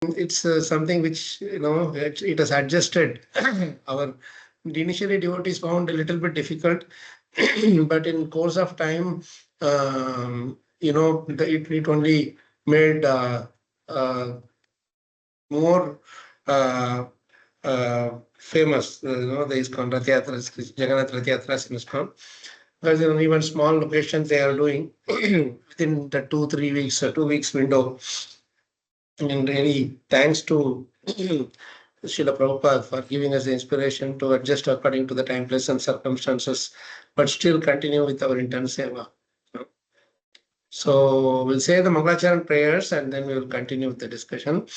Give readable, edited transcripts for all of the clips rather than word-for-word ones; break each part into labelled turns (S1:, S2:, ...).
S1: it's something which, it has adjusted. Our initially devotees found a little bit difficult, but in course of time, it only made more uh, famous. The ISKCON Rath Yatras, Jagannath Rath Yatras in ISKCON. Because in even small locations they are doing within the 2 3 weeks, 2 weeks window. And really, thanks to Srila Prabhupada for giving us the inspiration to adjust according to the time, place, and circumstances, but still continue with our intense seva. So we'll say the Mangalacharan prayers and then we will continue with the discussion.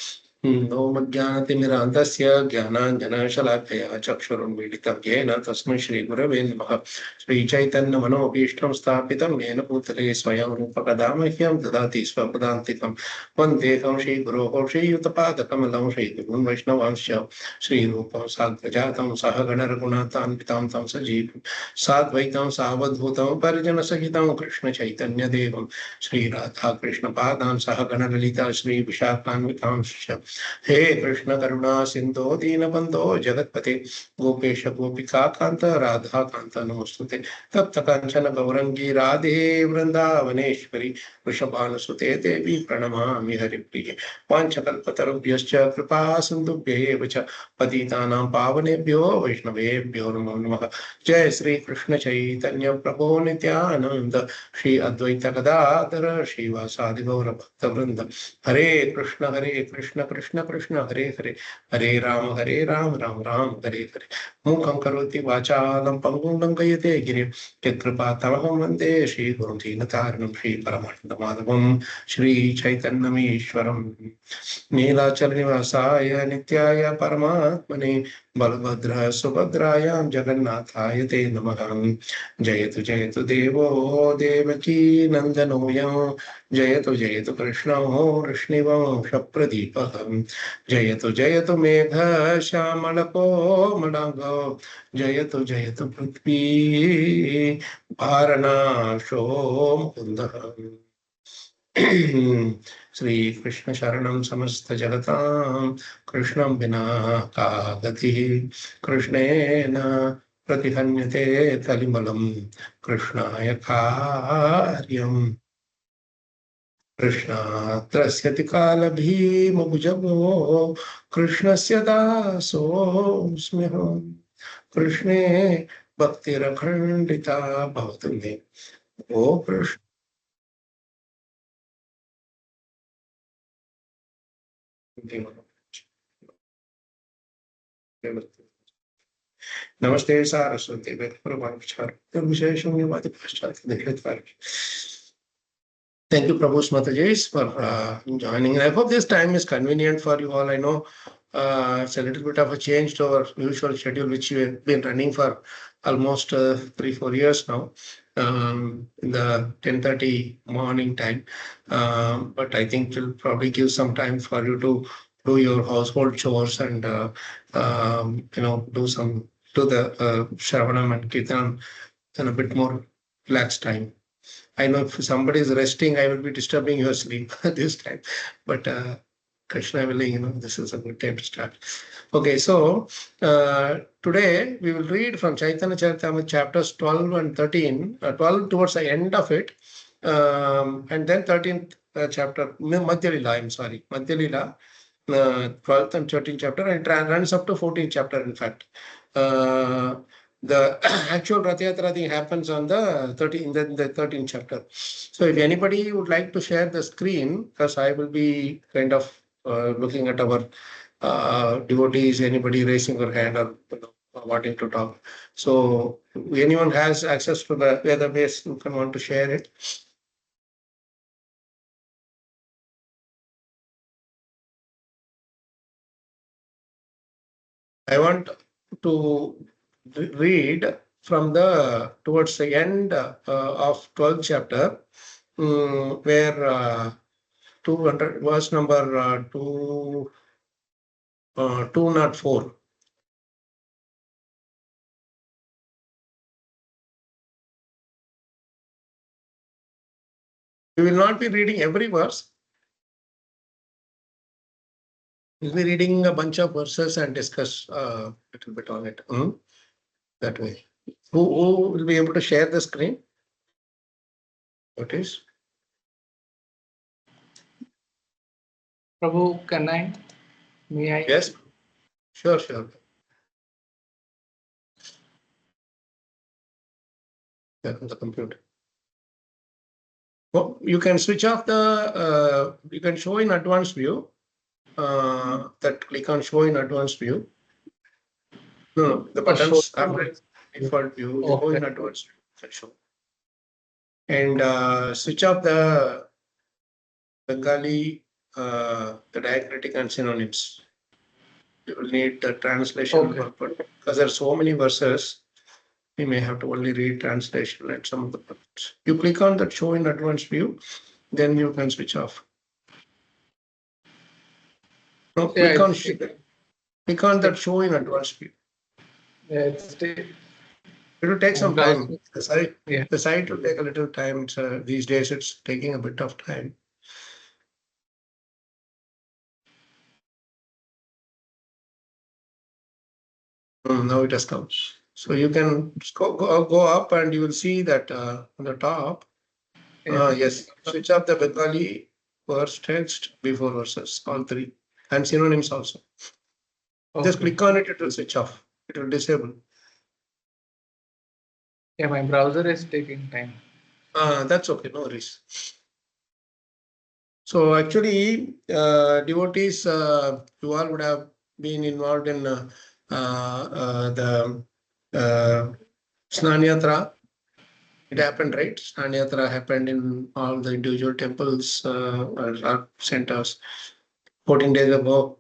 S1: ओम अज्ञानतिमिरान्धस्य ज्ञानाञ्जनशलाकया चक्षुरुन्मीलितं येन तस्मै श्रीगुरवे नमः। श्रीचैतन्यमनोभीष्टं स्थापितं येन भूतले स्वयं रूपकदा मह्यं ददाति स्वपदान्तिकं। वन्देऽहं श्रीगुरोः श्रीयुतपादकमलं श्रीगुरुन् वैष्णवांश्च श्रीरूपं साग्रजातं सहगणरघुनाथान्वितां तं सजीवं साद्वैतं सावधूतं परिजनसहितं कृष्णचैतन्यदेवं श्रीराधा कृष्णपादान् सहगणललिता श्रीविशाखान्वितांश्च। हे कृष्ण करुणा सिंधो दीनबंधो जगतपते गोपेश गोपिका कांत राधा कांत नमोस्तुते। तप्त कांचन गौरंगी राधे वृंदावनेश्वरी वृषभानुसुते देवी प्रणमामि हरिप्रिये। वाञ्छकल्पतरुभ्यश्च कृपा सिन्धुभ्यैव च पतितानां पावनेभ्यो वैष्णवेभ्यो नमो नमः। जय श्री कृष्ण चैतन्य प्रभो नित्यानंद श्री अद्वैत गदाधर श्रीवासादि गौर भक्त वृंद। हरे कृष्ण कृष्ण कृष्ण हरे हरे, हरे राम राम हरे हरे। मूकं करोति वाचालं पंगुं लङ्घयते गिरिं यत्कृपातमहं वन्दे श्रीगुरुं दीनतारिणं श्रीपरमानन्दमाधवं श्रीचैतन्यमीश्वरम्। नीलाचलनिवासाय नित्याय परमात्मने बलभद्र सुभद्रायां जगन्नाथाय ते नमः। जयतु देवो देवकी नन्दनोऽयं जयतु कृष्णो वृष्णिवंशप्रदीपः। जयतु मेघ श्यामलको मलाङ्गो जयतु पृथ्वी भारनाशो मुकुन्दः। श्रीकृष्ण शरणं समस्त जगतां कृष्णं विना का गतिः। कृष्णेन प्रतिहन्यते कलिमलं कृष्णाय कार्यम्। कृष्णात्रस्यति कालभीमभुजगो कृष्णस्य दासोऽस्म्यहम्। कृष्णे भक्तिरखण्डिता भवतु मे। ओ कृष्ण नमस्ते सारस्वती विशेषं पश्चात्। Thank you, Prabhu Mataji, for joining. I hope this time is convenient for you all. I know it's a little bit of a change to our usual schedule, which we have been running for almost 3 4 years now, in the 10:30 morning time. But I think it will probably give some time for you to do your household chores and do the Shravanam and Kirtan in a bit more relaxed time. I know if somebody is resting, I will be disturbing your sleep this time. But Krishna willing, this is a good time to start. Okay, so today we will read from Chaitanya Charitamrita chapters 12 and 13, 12 towards the end of it, and then 13th chapter, Madhya Lila, I'm sorry, Madhya Lila, 12th and 13th chapter, and it runs up to 14th chapter, in fact. The actual Ratha Yatra thing happens on the 13th chapter. So if anybody would like to share the screen, because I will be kind of looking at our devotees, anybody raising their hand or wanting to talk. So anyone has access to the database, you can want to share it. I want to read from the towards the end of 12th chapter, where 200 verse number 204. We will not be reading every verse. We'll be reading a bunch of verses and discuss a little bit on it. That way. Who will be able to share the screen? What is?
S2: Prabhu, can I? May I?
S1: Yes. Sure. Yeah, on the computer. Well, you can switch off the. You can show in advanced view. That click on show in advanced view. No, the buttons are default view.
S2: Okay.
S1: Show in advanced view. Show. And switch off the Bengali, the diacritic and synonyms. You will need the translation purpose because there are so many verses. We may have to only read translation and some of the parts. You click on that show in advanced view, then you can switch off. No, click on that show in advanced view.
S2: Yeah,
S1: it will take some time. The site will take a little time. These days it's taking a bit of time. Now it has come. So you can go up and you will see that on the top. Yes, switch off the Bengali verse text before verses, all three, and synonyms also. Just click on it, it will switch off. It will disable.
S2: Yeah, my browser is taking time.
S1: That's okay, no worries. So actually, devotees, you all would have been involved in the Snan Yatra. It happened, right? Snan Yatra happened in all the individual temples or centers. 14 days ago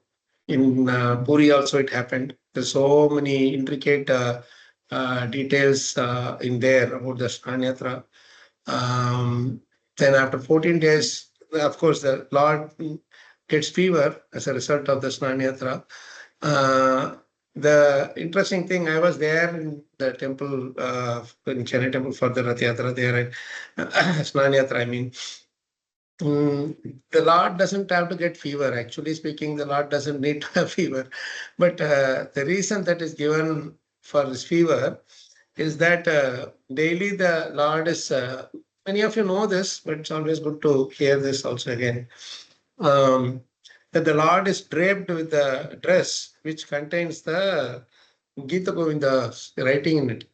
S1: in Puri also it happened. There's so many intricate details in there about the Snan Yatra. Then after 14 days, of course, the Lord gets fever as a result of the Snan Yatra. The interesting thing, I was there in the temple, in Chennai temple for the Ratha Yatra there, Snan Yatra, I mean. The Lord doesn't have to get fever. Actually speaking, the Lord doesn't need to have fever. But the reason that is given for this fever is that daily the Lord is, many of you know this, but it's always good to hear this also again. That the Lord is draped with the dress which contains the Gita Govinda writing in it.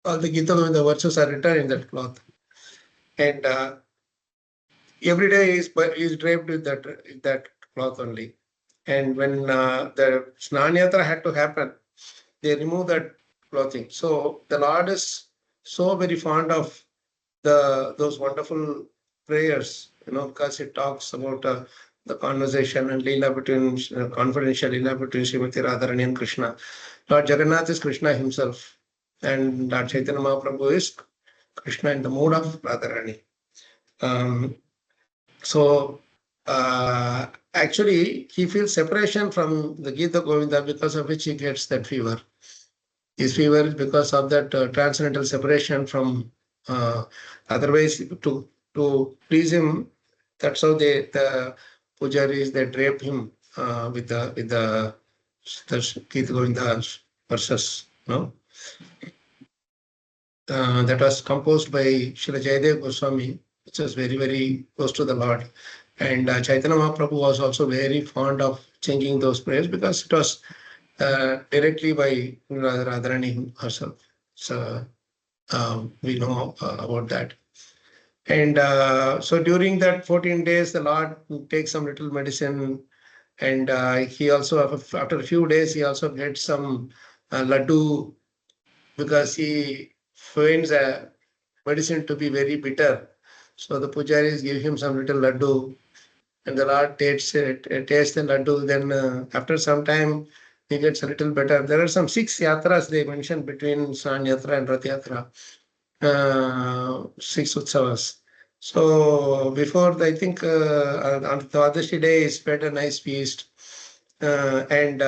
S1: All the Gita Govinda verses are written in that cloth. And every day is draped with that cloth only. And when the Snan Yatra had to happen, they remove that clothing. So the Lord is so very fond of those wonderful prayers, because it talks about the conversation and Leela between confidential Leela between Srimati Radharani and Krishna. Lord Jagannath is Krishna himself, and Lord Chaitanya Mahaprabhu is Krishna in the mood of Radharani. So actually, he feels separation from the Gita Govinda, because of which he gets that fever. His fever is because of that transcendental separation from. Otherwise, to please him, that's how the pujaris, they drape him with the Gita Govinda verses. No, that was composed by Srila Jayadev Goswami, which was very, very close to the Lord. And Chaitanya Mahaprabhu was also very fond of changing those prayers because it was directly by Radharani herself. So we know about that. And so during that 14 days, the Lord takes some little medicine. And he also, after a few days, he also gets some laddu, because he finds a medicine to be very bitter. So the pujaris give him some little laddu, and the Lord tastes the laddu. Then after some time, he gets a little better. There are some 6 yatras they mentioned between Snan Yatra and Rath Yatra, 6 utsavas. So before, I think on the Dwadashi day, he spread a nice feast. And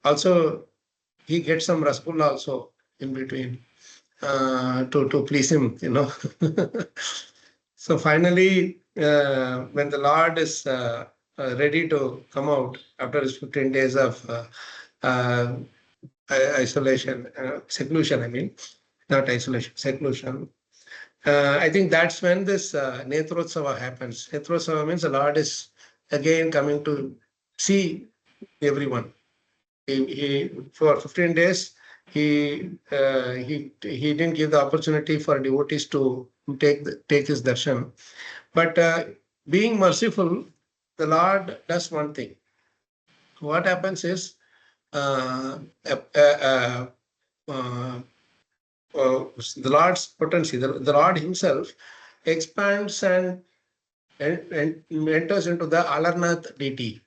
S1: also, he gets some rasgulla also in between to please him, So finally, when the Lord is ready to come out after his 15 days of isolation, seclusion, I mean, not isolation, seclusion. I think that's when this Netrotsava happens. Netrotsava means the Lord is again coming to see everyone. For 15 days, he didn't give the opportunity for devotees to take his darshan. But being merciful, the Lord does one thing. What happens is uh, uh, uh, uh, the Lord's potency, the Lord Himself expands and enters into the Alarnath deity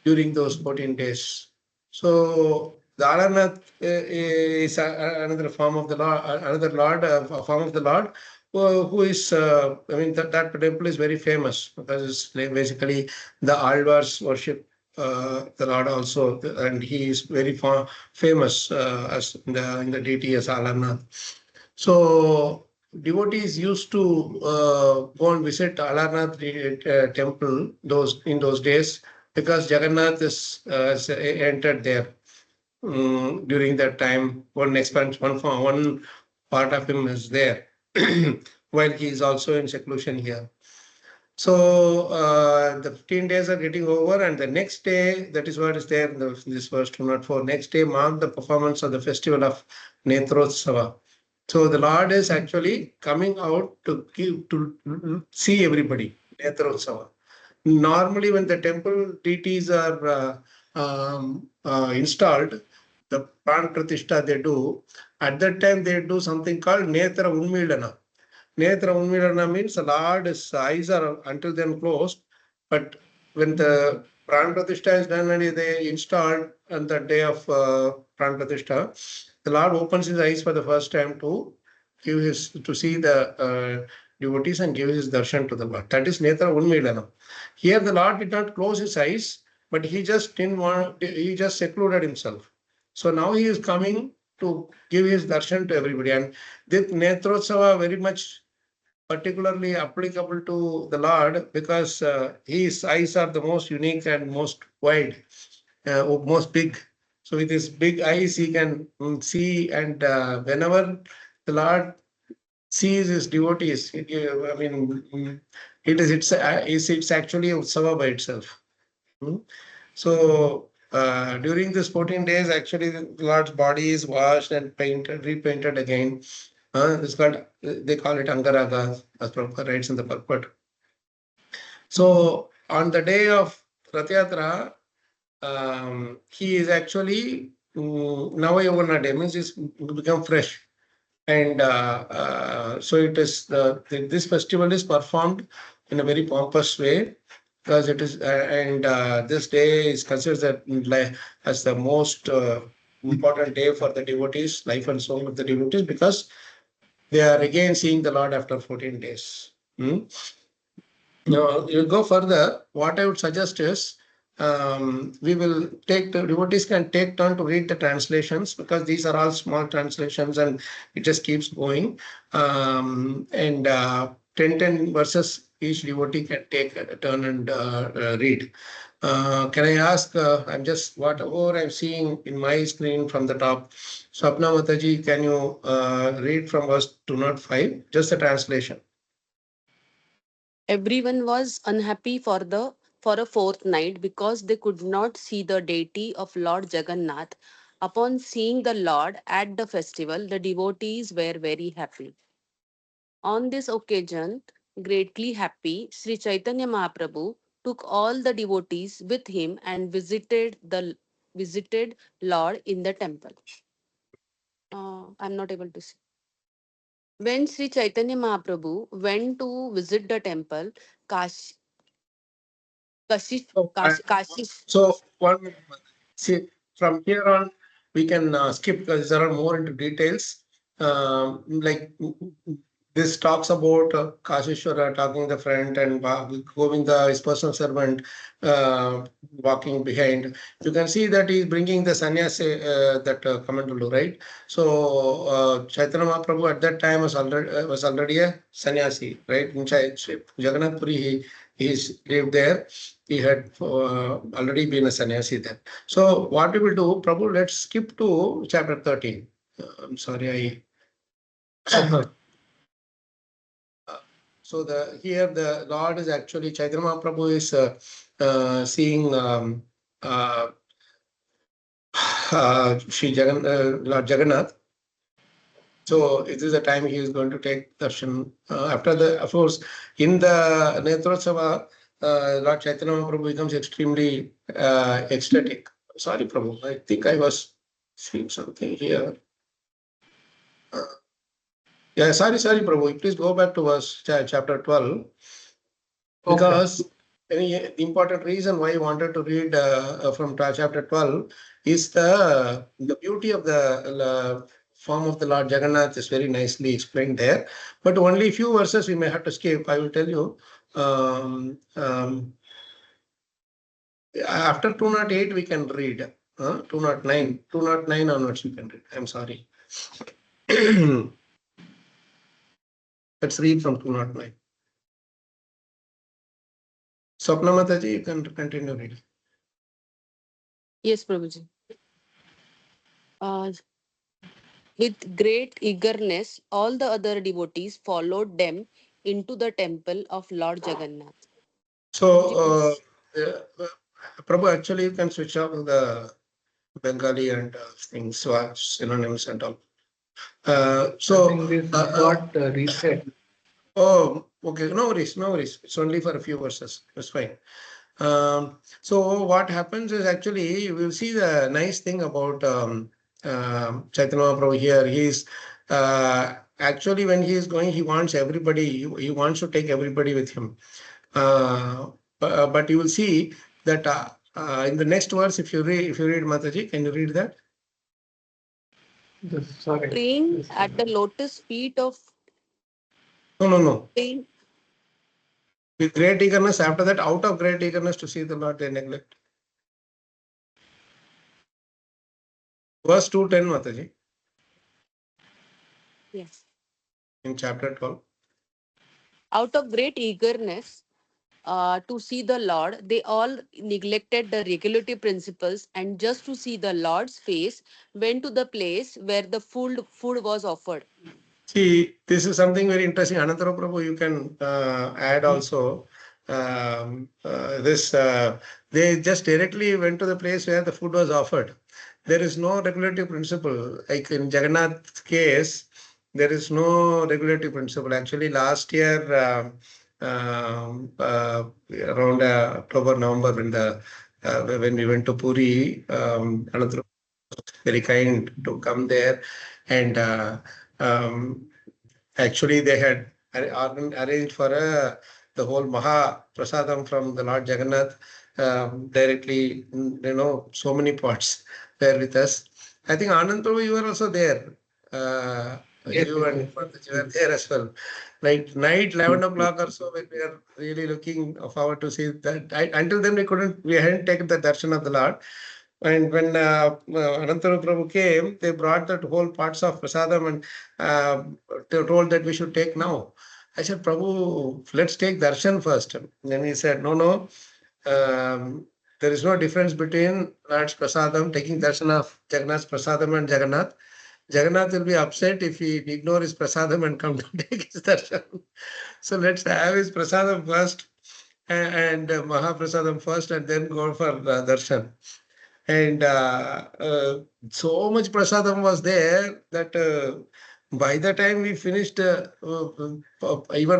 S1: during those 14 days. So the Alarnath is another form of the Lord, another Lord, a form of the Lord, who is, I mean, that temple is very famous because it's basically the Alvars worship the Lord also, and he is very famous as in the deity as Alarnath. So devotees used to go and visit Alarnath temple in those days because Jagannath has entered there during that time. One expansion, one part of him is there, while he is also in seclusion here. So the 15 days are getting over, and the next day, that is what is there in this verse 204. Next day marked the performance of the festival of Netrotsava. So the Lord is actually coming out to see everybody. Netrotsava. Normally, when the temple deities are installed, the Pran Pratishtha they do. At that time, they do something called Netra Unmilana. Netra Unmilana means the Lord's eyes are until then closed, but when the Pran Pratishtha is done and they installed on the day of Pran Pratishtha, the Lord opens his eyes for the first time to see the devotees and give his darshan to the Lord. That is Netra Unmilana. Here the Lord did not close his eyes, but he just didn't want, he just secluded himself. So now he is coming to give his darshan to everybody. And this Netrotsava very much particularly applicable to the Lord because his eyes are the most unique and most wide, most big. So with his big eyes, he can see, and whenever the Lord sees his devotees, I mean, it's actually a utsava by itself. So during this 14 days, actually, the Lord's body is washed and painted, repainted again. It's called, they call it Angaraga, as Prabhupada writes in the purport. So on the day of Rath Yatra, he is actually Navayavana day, means he's become fresh. And so it is this festival is performed in a very pompous way because it is this day is considered as the most important day for the devotees, life and soul of the devotees, because they are again seeing the Lord after 14 days. Now, you go further. What I would suggest is we will take the devotees can take turn to read the translations because these are all small translations and it just keeps going. And 10 verses each devotee can take a turn and read. Can I ask? I'm just whatever I'm seeing in my screen from the top. Swapna Mataji, can you read from verse 205? Just the translation.
S3: Everyone was unhappy for a fortnight because they could not see the deity of Lord Jagannath. Upon seeing the Lord at the festival, the devotees were very happy. On this occasion, greatly happy, Sri Chaitanya Mahaprabhu took all the devotees with him and visited Lord in the temple. I'm not able to see. When Sri Chaitanya Mahaprabhu went to visit the temple, Kashi, Kashish,
S1: So,
S3: Kashish.
S1: so one see from here on we can skip because there are more into details. Like this talks about Kashishwara talking the front and Govinda, his personal servant, walking behind. You can see that he's bringing the sannyasi that Kamandulu, right? So Chaitanya Mahaprabhu at that time was already a sannyasi, right? In Jagannath Puri, he lived there. he had already been a sannyasi then. So what we will do, Prabhu, let's skip to chapter 13. I'm sorry, so here the Lord is actually, Chaitanya Mahaprabhu is seeing Lord Jagannath. So it is the time he is going to take darshan. After the, of course, in the Netrotsava, Lord Chaitanya Mahaprabhu becomes extremely ecstatic. Sorry, Prabhu, I think I was seeing something here. Yeah, sorry, Prabhu. Please go back to verse chapter 12. Because the important reason why I wanted to read from chapter 12 is the beauty of the form of the Lord Jagannath is very nicely explained there. But only few verses we may have to skip. I will tell you. After 208 we can read. 209 onwards we can read. I'm sorry. Let's read from 209. Swapna Mataji, you can continue reading.
S3: Yes, Prabhuji. With great eagerness, all the other devotees followed them into the temple of Lord Jagannath.
S1: So, Prabhu, actually, you can switch off the Bengali and things, synonyms and all.
S2: I think this got reset.
S1: Oh, okay. No worries, no worries. It's only for a few verses. That's fine. So what happens is actually you will see the nice thing about Chaitanya Mahaprabhu here. He's actually when he is going, he wants everybody. He wants to take everybody with him. But you will see that in the next verse, if you read Mataji, can you read that?
S2: Sorry.
S3: Praying at the lotus feet of.
S1: No.
S3: Praying.
S1: With great eagerness, after that, out of great eagerness to see the Lord, they neglect. Verse 210, Mataji.
S3: Yes.
S1: In chapter 12.
S3: Out of great eagerness to see the Lord, they all neglected the regulative principles and just to see the Lord's face went to the place where the food was offered.
S1: See, this is something very interesting. Anantara Prabhu, you can add also they just directly went to the place where the food was offered. There is no regulative principle. Like in Jagannath's case, there is no regulative principle. Actually, last year, around October, November, when we went to Puri, Anantara very kind to come there, and actually they had arranged for the whole Maha Prasadam from the Lord Jagannath directly. So many pots were with us. I think Anand Prabhu, you were also there.
S2: Yes,
S1: You and Pantaji were there as well. Like night 11 o'clock or so, when we are really looking forward to see that. Until then, we hadn't taken the darshan of the Lord. And when Anantara Prabhu came, they brought that whole parts of prasadam and they told that we should take now. I said, Prabhu, let's take darshan first. Then he said, no. There is no difference between Lord's prasadam, taking darshan of Jagannath's prasadam and Jagannath. Jagannath will be upset if he ignore his prasadam and come to take his darshan. So let's have his prasadam first and Mahaprasadam first and then go for darshan. And so much prasadam was there that by the time we finished even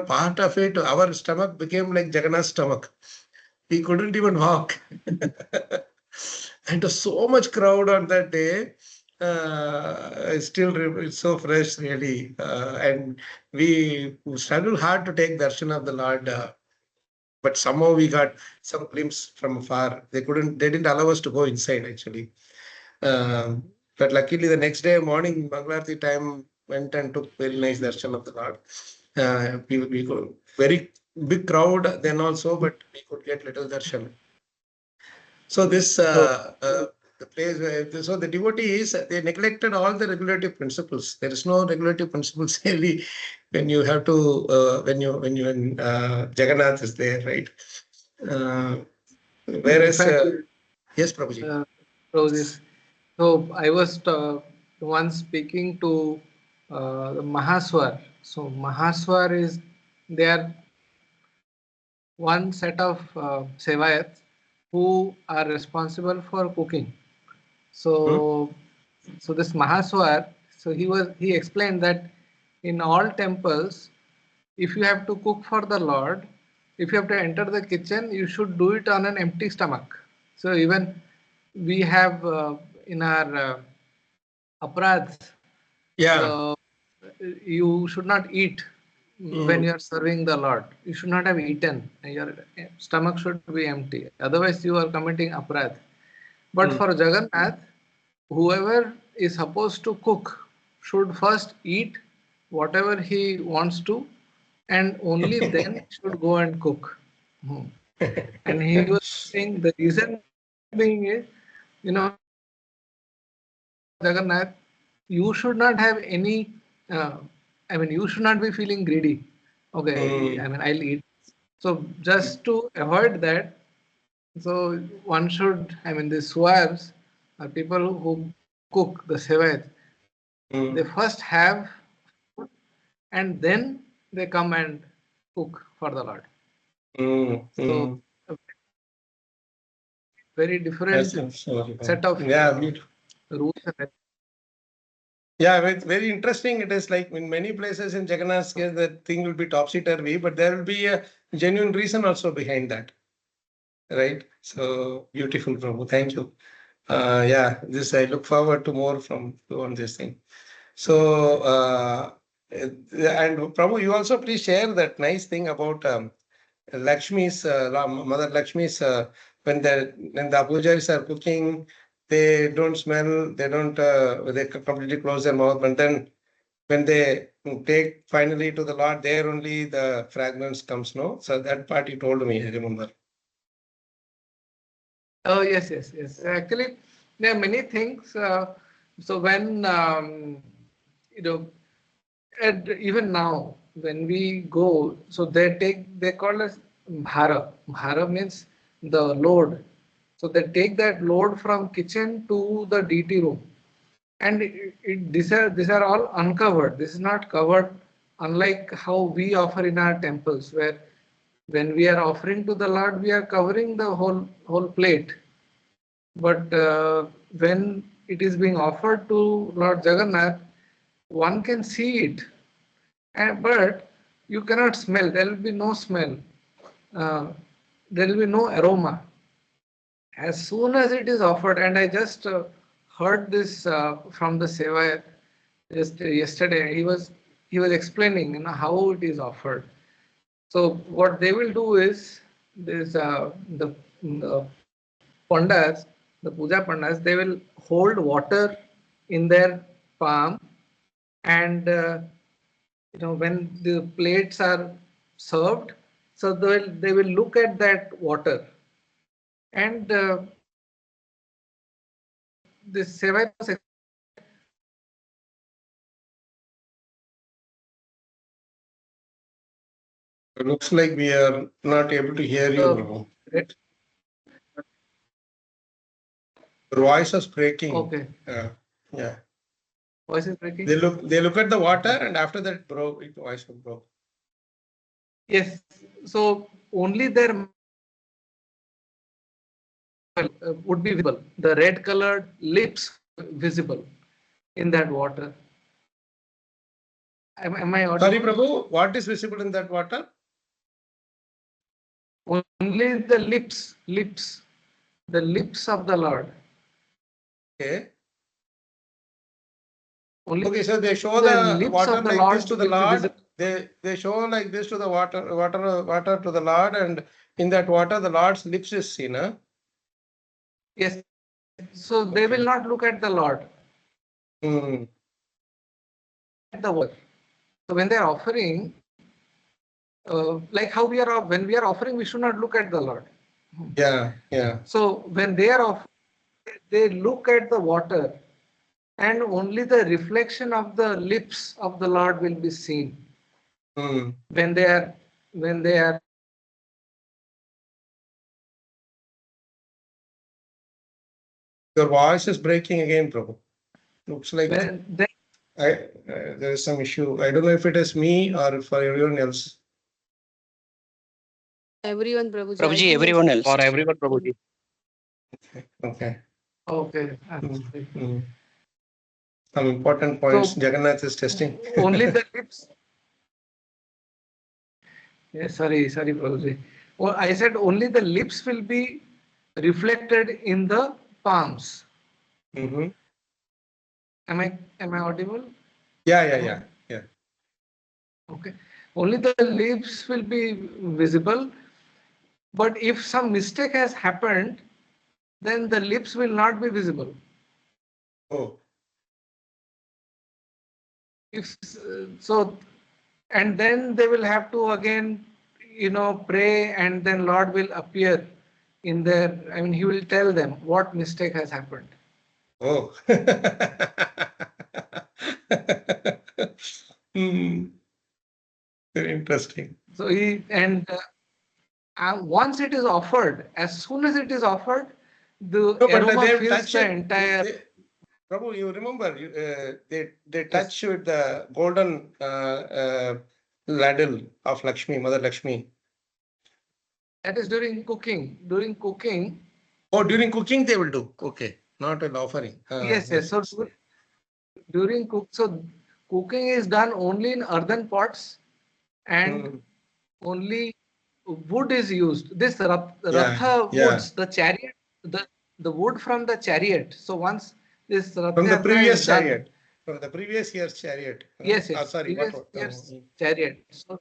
S1: part of it, our stomach became like Jagannath's stomach. We couldn't even walk. And so much crowd on that day. It's so fresh, really. And we struggled hard to take darshan of the Lord. But somehow we got some glimpse from afar. They didn't allow us to go inside actually. But luckily the next day morning, Mangalarti time went and took very nice darshan of the Lord. We could, very big crowd then also, but we could get little darshan. So this the place where so the devotees they neglected all the regulative principles. There is no regulative principles really when you have to when Jagannath is there, right? Whereas, yes, Prabhuji.
S2: So I was once speaking to the Mahaswar. So Mahaswar is their one set of sevayats who are responsible for cooking. So so this Mahaswar, so he explained that in all temples, if you have to cook for the Lord, if you have to enter the kitchen, you should do it on an empty stomach. So even we have in our apradhs,
S1: Yeah.
S2: you should not eat when you are serving the Lord. You should not have eaten. Your stomach should be empty. Otherwise, you are committing aparadh. But for Jagannath, whoever is supposed to cook should first eat whatever he wants to, and only then should go and cook. Hmm. And he was saying the reason being is, Jagannath, you should not have any, you should not be feeling greedy. Okay, I'll eat. So just to avoid that, so one should, the swabs are people who cook the sevayat. They first have food and then they come and cook for the Lord. So a very different set of rules.
S1: Yeah, it's very interesting. It is like in many places in Jagannath's case, that thing will be topsy-turvy, but there will be a genuine reason also behind that. Right? So beautiful, Prabhu. Thank you. Yeah, this I look forward to more from you on this thing. So, and Prabhu, you also please share that nice thing about Lakshmi's, Mother Lakshmi's, when the pujaris are cooking, they don't smell, they don't, they completely close their mouth, but then when they take finally to the Lord, there only the fragrance comes, no? So that part you told me, I remember.
S2: Oh, yes. Actually, there are many things. So when, and even now, when we go, so they call us bhara. Bhara means the load. So they take that load from kitchen to the DT room. And these are all uncovered. This is not covered, unlike how we offer in our temples, where when we are offering to the Lord, we are covering the whole plate. But when it is being offered to Lord Jagannath, one can see it, but you cannot smell. There will be no smell. Uh, there will be no aroma. As soon as it is offered, and I just heard this from the Seva just yesterday. He was explaining, how it is offered. So what they will do is this the pandas, the puja pandas, they will hold water in their palm, and when the plates are served, so they will look at that water, and this Seva was
S1: It looks like we are not able to hear you, Prabhu. Your voice is breaking.
S2: Okay.
S1: Yeah.
S2: Voice is breaking.
S1: They look at the water, and after that, voice broke.
S2: Yes. So only their would be visible. The red colored lips visible in that water. Am I audible?
S1: Sorry, Prabhu, what is visible in that water?
S2: Only the lips of the Lord.
S1: Okay.
S2: Only
S1: Okay, so they show the water like
S2: Lord
S1: this to the Lord. They show like this to the water to the Lord, and in that water, the Lord's lips is seen. Huh?
S2: Yes. So they will not look at the Lord.
S1: Mm.
S2: The water. So when they are offering, like how when we are offering, we should not look at the Lord.
S1: Yeah.
S2: So when they are offering, they look at the water, and only the reflection of the lips of the Lord will be seen. When they are
S1: Your voice is breaking again, Prabhu. Looks like
S2: Then
S1: there is some issue. I don't know if it is me or for everyone else.
S3: Everyone, Prabhuji. I
S4: Prabhuji,
S3: think
S4: everyone else.
S5: For everyone, Prabhuji.
S1: Okay.
S2: okay.
S1: Some important points
S2: So
S1: Jagannath is testing.
S2: only the lips. Yes, sorry, Prabhuji. Well, I said only the lips will be reflected in the palms.
S1: Mm-hmm.
S2: Am I audible?
S1: Yeah.
S2: Okay. Only the lips will be visible, but if some mistake has happened, then the lips will not be visible.
S1: Oh.
S2: If so, and then they will have to again, pray, and then Lord will appear in their. I mean, He will tell them what mistake has happened.
S1: Oh. Very interesting.
S2: So once it is offered, as soon as it is offered, the
S1: No, but
S2: aroma
S1: they
S2: fills
S1: touch
S2: the
S1: it.
S2: entire.
S1: Prabhu, you remember they touch with the golden ladle of Lakshmi, Mother Lakshmi.
S2: That is during cooking. During cooking.
S1: Oh, during cooking they will do. Okay, not an offering.
S2: Yes. So during cooking is done only in earthen pots, and only wood is used. This Ratha woods, the chariot, the wood from the chariot. So once this Ratha
S1: From the
S2: Yatra
S1: previous
S2: is done,
S1: chariot. From the previous year's chariot.
S2: yes,
S1: Sorry,
S2: previous year's chariot. So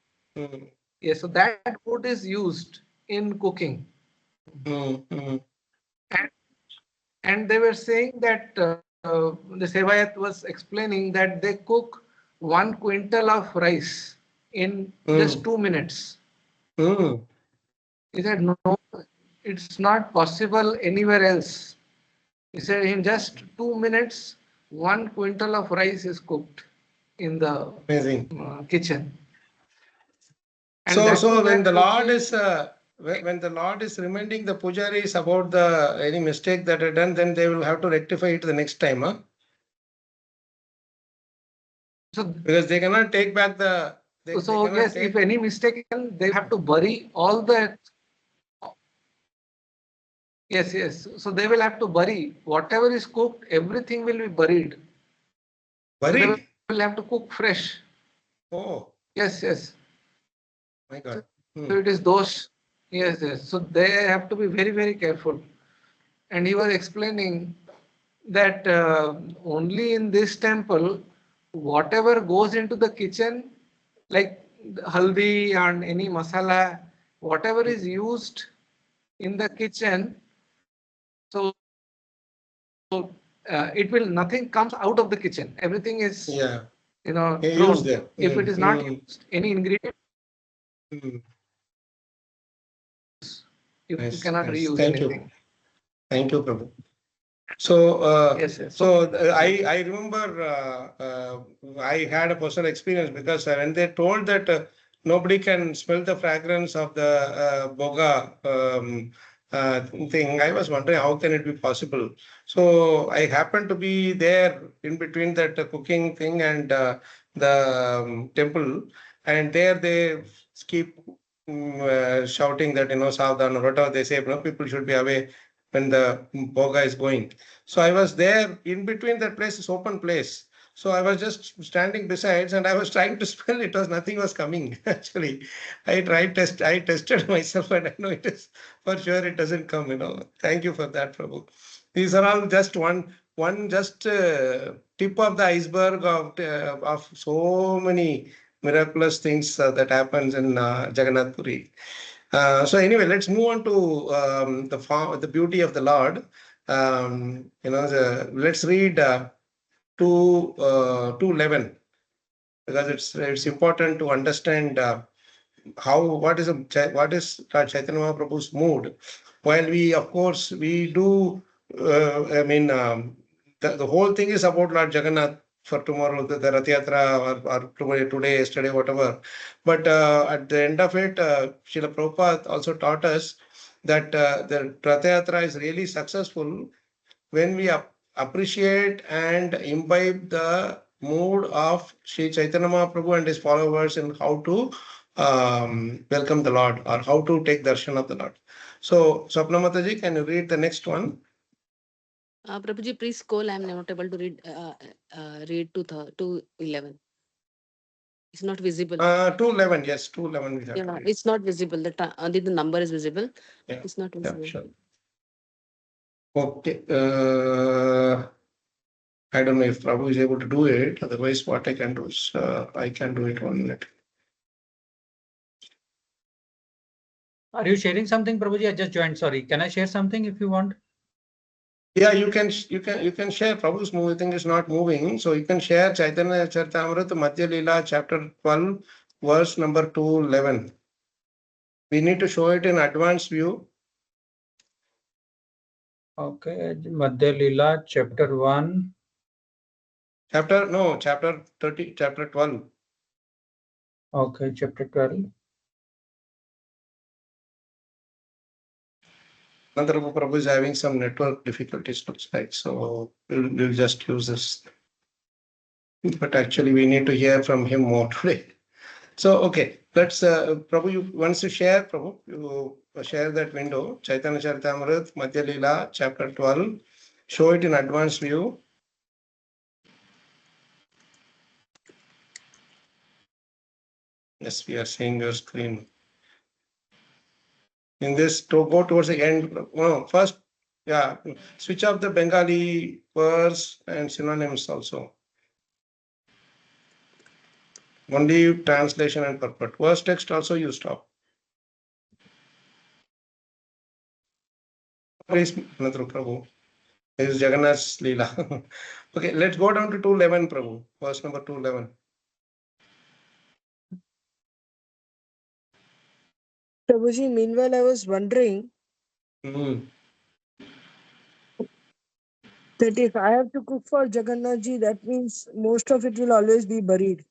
S2: yes, so that wood is used in cooking. And they were saying that the Sevayat was explaining that they cook 1 quintal of rice in just 2 minutes. He said, no, it's not possible anywhere else. He said, in just 2 minutes, 1 quintal of rice is cooked in the kitchen. And
S1: So when the Lord
S2: cooking,
S1: is when the Lord is reminding the pujaris about the any mistake that are done, then they will have to rectify it the next time, huh?
S2: So
S1: because they cannot take back the.
S2: Yes, if any mistake, they have to bury all the. Yes. So they will have to bury whatever is cooked. Everything will be buried.
S1: Buried.
S2: So they will have to cook fresh.
S1: Oh.
S2: Yes.
S1: My God.
S2: So it is those. Yes. So they have to be very, very careful. And he was explaining that only in this temple, whatever goes into the kitchen, like haldi and any masala, whatever is used in the kitchen, so it will nothing comes out of the kitchen. Everything is thrown.
S1: Used there.
S2: If it is not used, any ingredient, you cannot reuse anything.
S1: Thank you, Prabhu. So,
S2: Yes.
S1: I remember I had a personal experience because when they told that nobody can smell the fragrance of the boga thing, I was wondering how can it be possible. So I happened to be there in between that cooking thing and the temple, and there they keep shouting that sadhan or whatever they say, people should be away when the boga is going. So I was there in between that place, is open place. So I was just standing besides and I was trying to smell. It was nothing was coming. Actually, I tested myself and I know it is for sure it doesn't come. Thank you for that, Prabhu. These are all just one just tip of the iceberg of so many miraculous things that happens in Jagannath Puri. So anyway, let's move on to the beauty of the Lord. Let's read 2:11 because it's important to understand what is Lord Chaitanya Mahaprabhu's mood. While we, of course, we do. The whole thing is about Lord Jagannath for tomorrow, the Ratha Yatra or today, yesterday, whatever. But at the end of it, Srila Prabhupada also taught us that the Ratha Yatra is really successful when we appreciate and imbibe the mood of Sri Chaitanya Mahaprabhu and his followers in how to welcome the Lord or how to take darshan of the Lord. So, Swapna Mataji, can you read the next one?
S3: Prabhuji, please scroll. I am not able to read to 11. It's not visible.
S1: 211, yes, 211 we have to
S3: Yeah,
S1: read.
S3: it's not visible. Only the number is visible.
S1: Yeah.
S3: It's not
S1: Yeah,
S3: visible.
S1: sure. Okay. I don't know if Prabhu is able to do it. Otherwise, what I can do is I can do it 1 minute.
S4: Are you sharing something, Prabhuji? I just joined. Sorry. Can I share something if you want?
S1: Yeah, you can share. Prabhu's movie thing is not moving, so you can share Chaitanya Charitamrita Madhya Leela chapter 12, verse number 211. We need to show it in advanced view.
S4: Okay. Madhya Leela, chapter 1.
S1: Chapter 30, chapter 12.
S4: Okay, chapter 12.
S1: Nandarabhu Prabhu is having some network difficulties, looks like, so we'll just use this. But actually, we need to hear from him more today. So, okay, let's, Prabhu, you once you share, Prabhu, you share that window, Chaitanya Charitamrita, Madhya Leela, chapter 12. Show it in advanced view. Yes, we are seeing your screen. In this, to go towards the end, no, first, yeah, switch off the Bengali words and synonyms also. Only translation and purport. Verse text also you stop. Please, Natru Prabhu. This is Jagannath's Leela. Okay, let's go down to 211, Prabhu. Verse number 211.
S5: Prabhuji, meanwhile, I was wondering
S1: Mm.
S5: that if I have to cook for Jagannath ji, that means most of it will always be buried.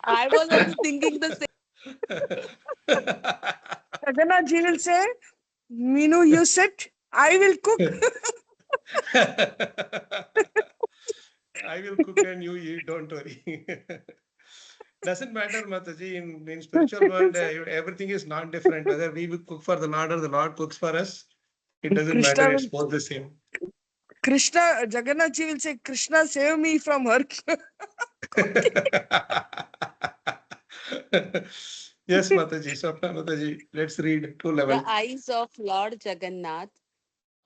S3: I was also thinking the same.
S5: Jagannath ji will say, Meenu, you sit, I will cook.
S1: I will cook and you eat, don't worry. Doesn't matter, Mataji. In spiritual world, everything is not different. Whether we will cook for the Lord or the Lord cooks for us, it doesn't matter. It's both the same.
S5: Krishna, Jagannath ji will say, Krishna, save me from her.
S1: Yes, Mataji. Swapna Mataji. Let's read 211.
S3: The eyes of Lord Jagannath.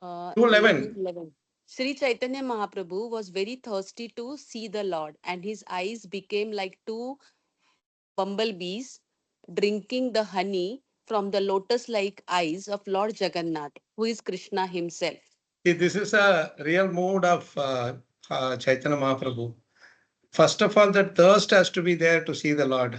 S1: 211.
S3: 11. Sri Chaitanya Mahaprabhu was very thirsty to see the Lord, and his eyes became like two bumblebees drinking the honey from the lotus like eyes of Lord Jagannath, who is Krishna himself.
S1: See, this is a real mood of Chaitanya Mahaprabhu. First of all, that thirst has to be there to see the Lord.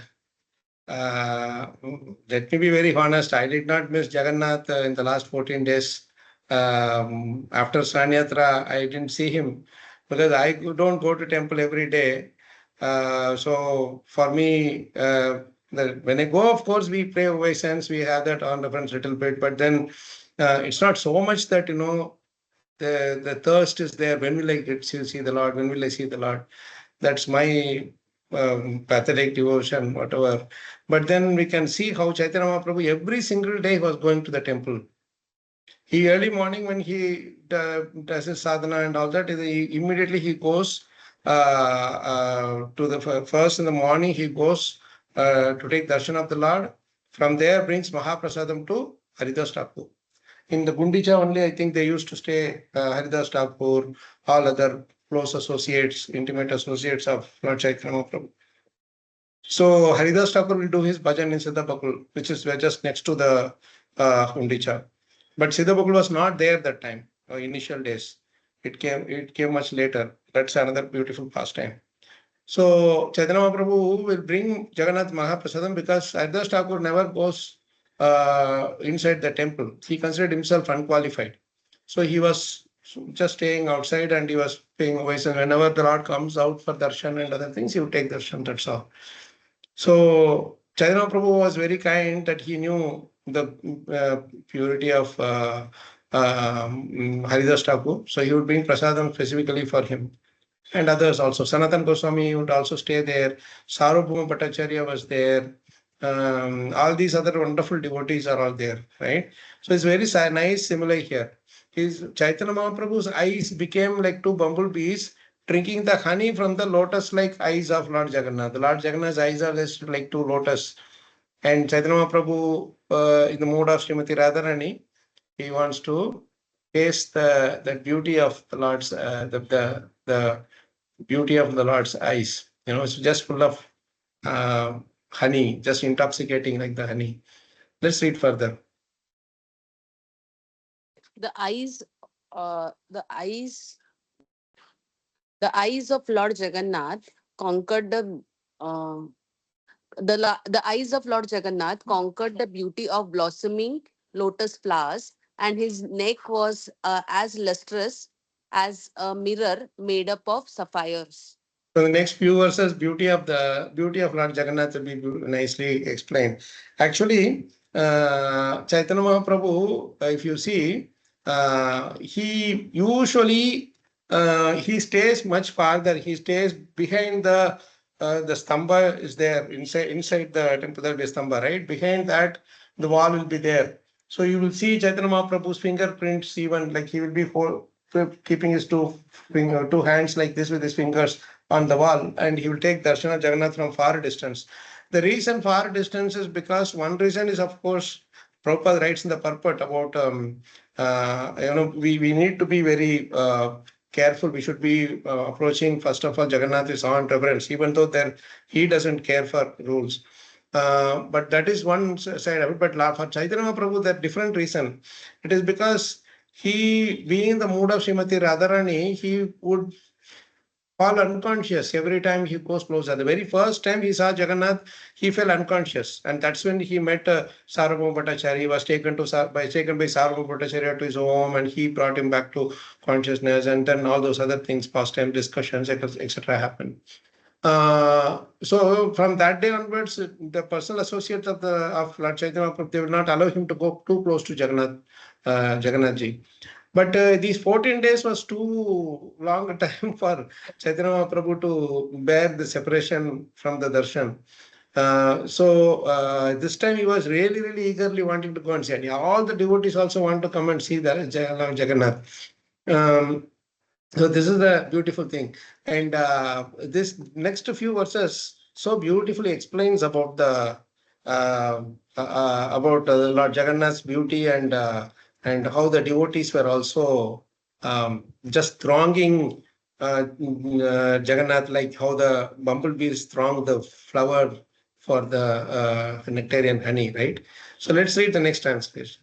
S1: Let me be very honest. I did not miss Jagannath in the last 14 days. After Yatra, I didn't see him because I don't go to temple every day. So for me, when I go, of course, we pray obeisance. We have that on reference little bit, but then it's not so much that the thirst is there. When will I get to see the Lord? When will I see the Lord? That's my pathetic devotion, whatever. But then we can see how Chaitanya Mahaprabhu every single day was going to the temple. He early morning when he does his sadhana and all that, immediately he goes to the first in the morning. He goes to take darshan of the Lord. From there, brings Mahaprasadam to Haridas Thakur. In the Gundicha only, I think they used to stay Haridas Thakur, all other close associates, intimate associates of Lord Chaitanya Mahaprabhu. So Haridas Thakur will do his bhajan in Siddhapakul, which is just next to the Gundicha. But Siddhapakul was not there that time, initial days. It came much later. That's another beautiful pastime. So Chaitanya Mahaprabhu will bring Jagannath Mahaprasadam because Haridas Thakur never goes inside the temple. He considered himself unqualified. So he was just staying outside and he was paying obeisance. Whenever the Lord comes out for darshan and other things, he would take darshan, that's all. So Chaitanya Prabhu was very kind that he knew the purity of Haridas Thakur. So he would bring prasadam specifically for him and others also. Sanatan Goswami would also stay there. Sarvabhauma Bhattacharya was there. All these other wonderful devotees are all there, right? So it's very nice, similar here. His Chaitanya Mahaprabhu's eyes became like two bumblebees drinking the honey from the lotus-like eyes of Lord Jagannath. The Lord Jagannath's eyes are just like two lotus. And Chaitanya Mahaprabhu, in the mood of Srimati Radharani, he wants to taste the beauty of the Lord's the beauty of the Lord's eyes. You know, it's just full of honey, just intoxicating like the honey. Let's read further.
S3: The eyes, uh, the eyes, the eyes of Lord Jagannath conquered the eyes of Lord Jagannath conquered the beauty of blossoming lotus flowers, and his neck was as lustrous as a mirror made up of sapphires.
S1: So the next few verses, beauty of Lord Jagannath will be nicely explained. Actually, Chaitanya Mahaprabhu, if you see, he usually he stays much farther. He stays behind the stamba is there inside the temple. There is stamba, right? Behind that, the wall will be there. So you will see Chaitanya Mahaprabhu's fingerprints even like he will be keeping his two hands like this with his fingers on the wall, and he will take darshan of Jagannath from far distance. The reason far distance is because one reason is, of course, Prabhupada writes in the purport about, we need to be very careful. We should be approaching, first of all, Jagannath with awe and reverence, even though he doesn't care for rules. But that is one side of it. But for Chaitanya Prabhu, that different reason. It is because he, being in the mood of Srimati Radharani, he would fall unconscious every time he goes closer. The very first time he saw Jagannath, he fell unconscious, and that's when he met Sarvabhauma Bhattacharya. He was taken by Sarvabhauma Bhattacharya to his home, and he brought him back to consciousness, and then all those other things, pastime discussions, etc., happened. So from that day onwards, the personal associates of Lord Chaitanya, they will not allow him to go too close to Jagannath ji. But these 14 days was too long a time for Chaitanya Mahaprabhu to bear the separation from the darshan. So this time he was really, really eagerly wanting to go and see. And all the devotees also want to come and see the Lord Jagannath. So this is the beautiful thing. And this next few verses so beautifully explains about the Lord Jagannath's beauty and how the devotees were also just thronging Jagannath, like how the bumblebees throng the flower for the nectarian honey, right? So let's read the next translation.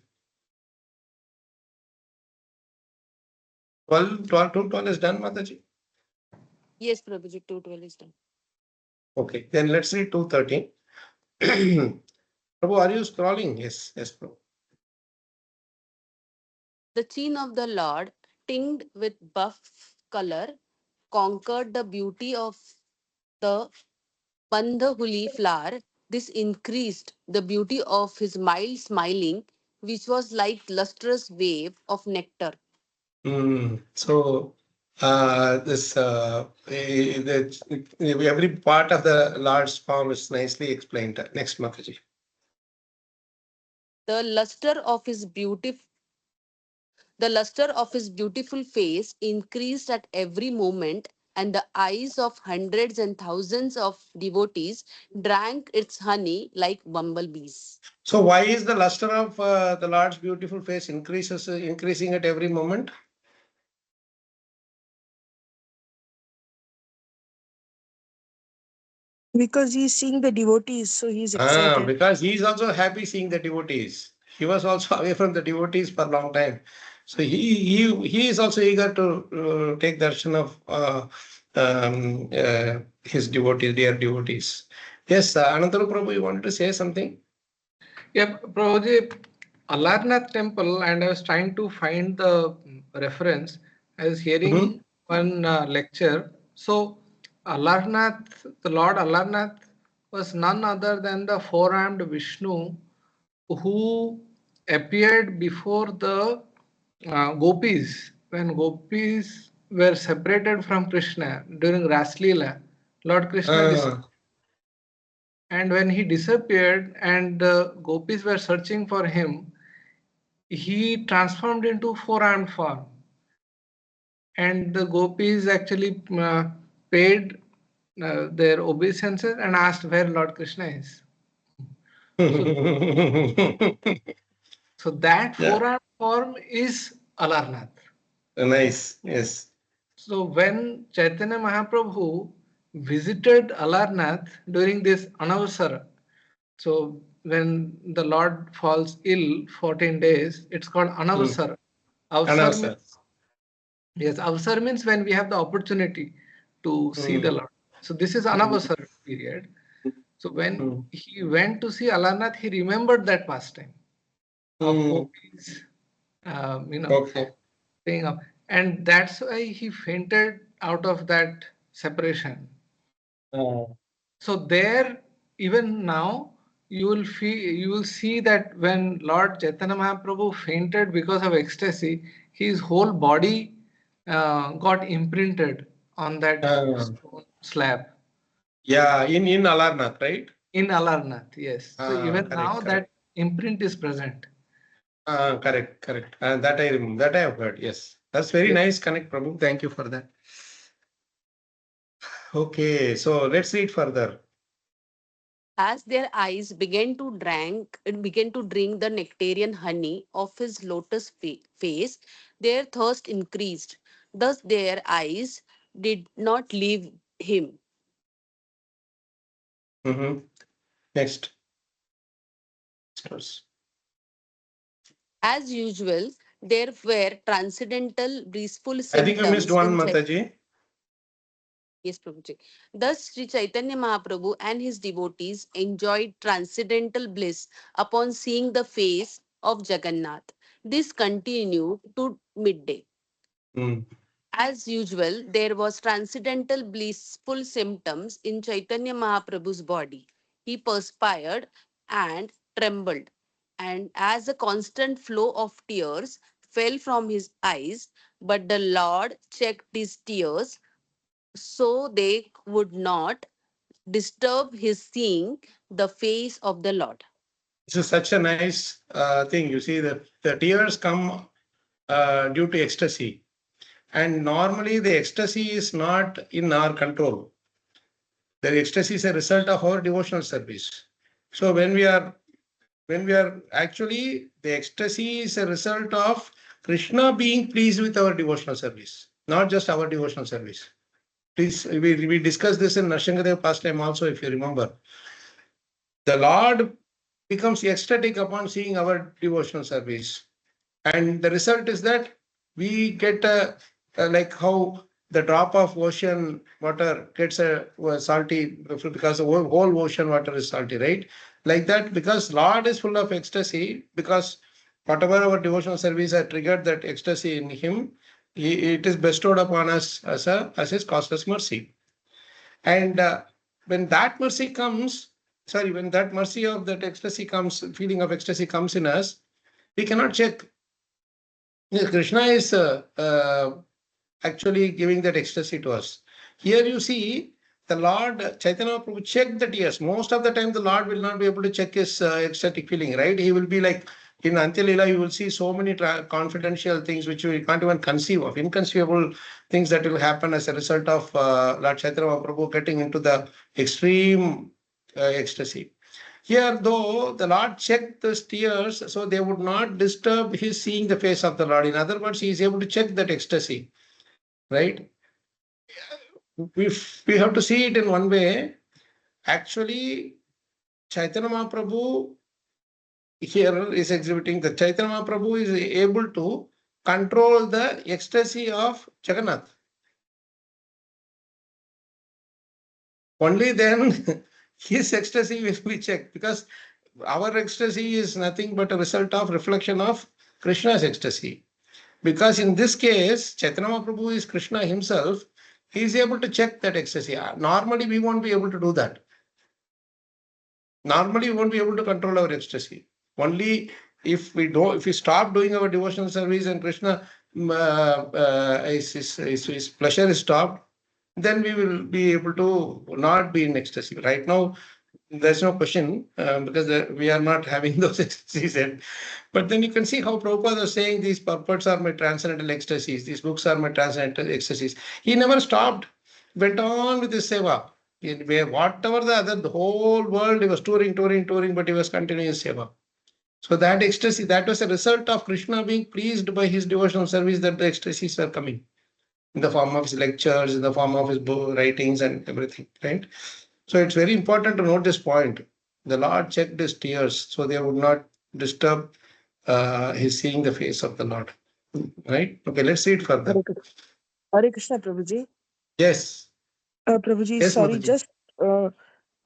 S1: 212 is done, Mataji?
S3: Yes, Prabhuji, 212 is done.
S1: Okay, then let's read 213. Prabhu, are you scrolling? Yes, Prabhu.
S3: The chin of the Lord, tinged with buff color, conquered the beauty of the Bandhahuli flower. This increased the beauty of his mild smiling, which was like lustrous wave of nectar.
S1: So every part of the Lord's form is nicely explained. Next, Mataji.
S3: The luster of his beautiful face increased at every moment, and the eyes of hundreds and thousands of devotees drank its honey like bumblebees.
S1: So why is the luster of the Lord's beautiful face increasing at every moment?
S5: Because he's seeing the devotees, so he's excited.
S1: Because he is also happy seeing the devotees. He was also away from the devotees for a long time. So he is also eager to take darshan of his devotees, dear devotees. Yes, Anantaru Prabhu, you wanted to say something?
S2: Yeah, Prabhuji, Alarnath temple, and I was trying to find the reference. I was hearing one lecture. So Alarnath, the Lord Alarnath was none other than the four-armed Vishnu who appeared before the gopis when gopis were separated from Krishna during Raslila. Lord Krishna disappeared. And when he disappeared and the gopis were searching for him, he transformed into four-armed form. And the gopis actually paid their obeisances and asked where Lord Krishna is. So that four-armed form is Alarnath.
S1: Nice, yes.
S2: So when Chaitanya Mahaprabhu visited Alarnath during this Anavasara, so when the Lord falls ill 14 days, it's called Anavasara. Avsar means, yes, Avsar means when we have the opportunity to see the Lord. So this is Anavasara period. So when he went to see Alarnath, he remembered that pastime of gopis, staying up. And that's why he fainted out of that separation. So there, even now, you will see that when Lord Chaitanya Mahaprabhu fainted because of ecstasy, his whole body got imprinted on that stone slab.
S1: Yeah, in Alarnath, right?
S2: In Alarnath, yes. So even now that imprint is present.
S1: Correct. That I remember. That I have heard. Yes, that's very nice connect, Prabhu. Thank you for that. Okay, so let's read further.
S3: As their eyes began to drink the nectarian honey of his lotus face, their thirst increased. Thus their eyes did not leave him.
S1: Next.
S3: As usual, there were transcendental blissful
S1: I think I missed
S3: symptoms
S1: one,
S3: in
S1: Mataji.
S3: Yes, Prabhuji. Thus, Sri Chaitanya Mahaprabhu and his devotees enjoyed transcendental bliss upon seeing the face of Jagannath. This continued to midday. As usual, there was transcendental blissful symptoms in Chaitanya Mahaprabhu's body. He perspired and trembled, and as a constant flow of tears fell from his eyes, but the Lord checked his tears so they would not disturb his seeing the face of the Lord.
S1: This is such a nice thing. You see, the tears come due to ecstasy. And normally the ecstasy is not in our control. The ecstasy is a result of our devotional service. So when we are actually, the ecstasy is a result of Krishna being pleased with our devotional service, not just our devotional service. Please, we discussed this in Narshangadev pastime also, if you remember. The Lord becomes ecstatic upon seeing our devotional service. And the result is that we get like how the drop of ocean water gets a salty because the whole ocean water is salty, right? Like that, because Lord is full of ecstasy, because whatever our devotional service has triggered that ecstasy in him, it is bestowed upon us as his causeless mercy. And when that mercy comes, when that mercy of that ecstasy comes, feeling of ecstasy comes in us, we cannot check. Krishna is actually giving that ecstasy to us. Here you see the Lord Chaitanya Prabhu checked the tears. Most of the time the Lord will not be able to check his ecstatic feeling, right? He will be like, in Antya-lila, you will see so many confidential things which you can't even conceive of, inconceivable things that will happen as a result of Lord Chaitanya Prabhu getting into the extreme ecstasy. Here, though, the Lord checked the tears so they would not disturb his seeing the face of the Lord. In other words, he is able to check that ecstasy, right? We have to see it in one way. Actually, Chaitanya Mahaprabhu here is exhibiting that Chaitanya Mahaprabhu is able to control the ecstasy of Jagannath. Only then his ecstasy will be checked, because our ecstasy is nothing but a result of reflection of Krishna's ecstasy. Because in this case, Chaitanya Mahaprabhu is Krishna himself. He is able to check that ecstasy. Normally, we won't be able to do that. Normally, we won't be able to control our ecstasy. Only if we stop doing our devotional service and Krishna, his pleasure is stopped, then we will be able to not be in ecstasy. Right now, there's no question because we are not having those ecstasies yet. But then you can see how Prabhupada was saying these purports are my transcendental ecstasies, these books are my transcendental ecstasies. He never stopped, went on with his seva. Whatever the whole world, he was touring, but he was continuing his seva. So that ecstasy, that was a result of Krishna being pleased by his devotional service that the ecstasies were coming in the form of his lectures, in the form of his book writings and everything, right? So it's very important to note this point. The Lord checked his tears so they would not disturb his seeing the face of the Lord. Right? Okay, let's read further.
S5: Hare Krishna, Prabhuji.
S1: Yes.
S5: Prabhuji,
S1: Yes,
S5: sorry,
S1: Mataji.
S5: just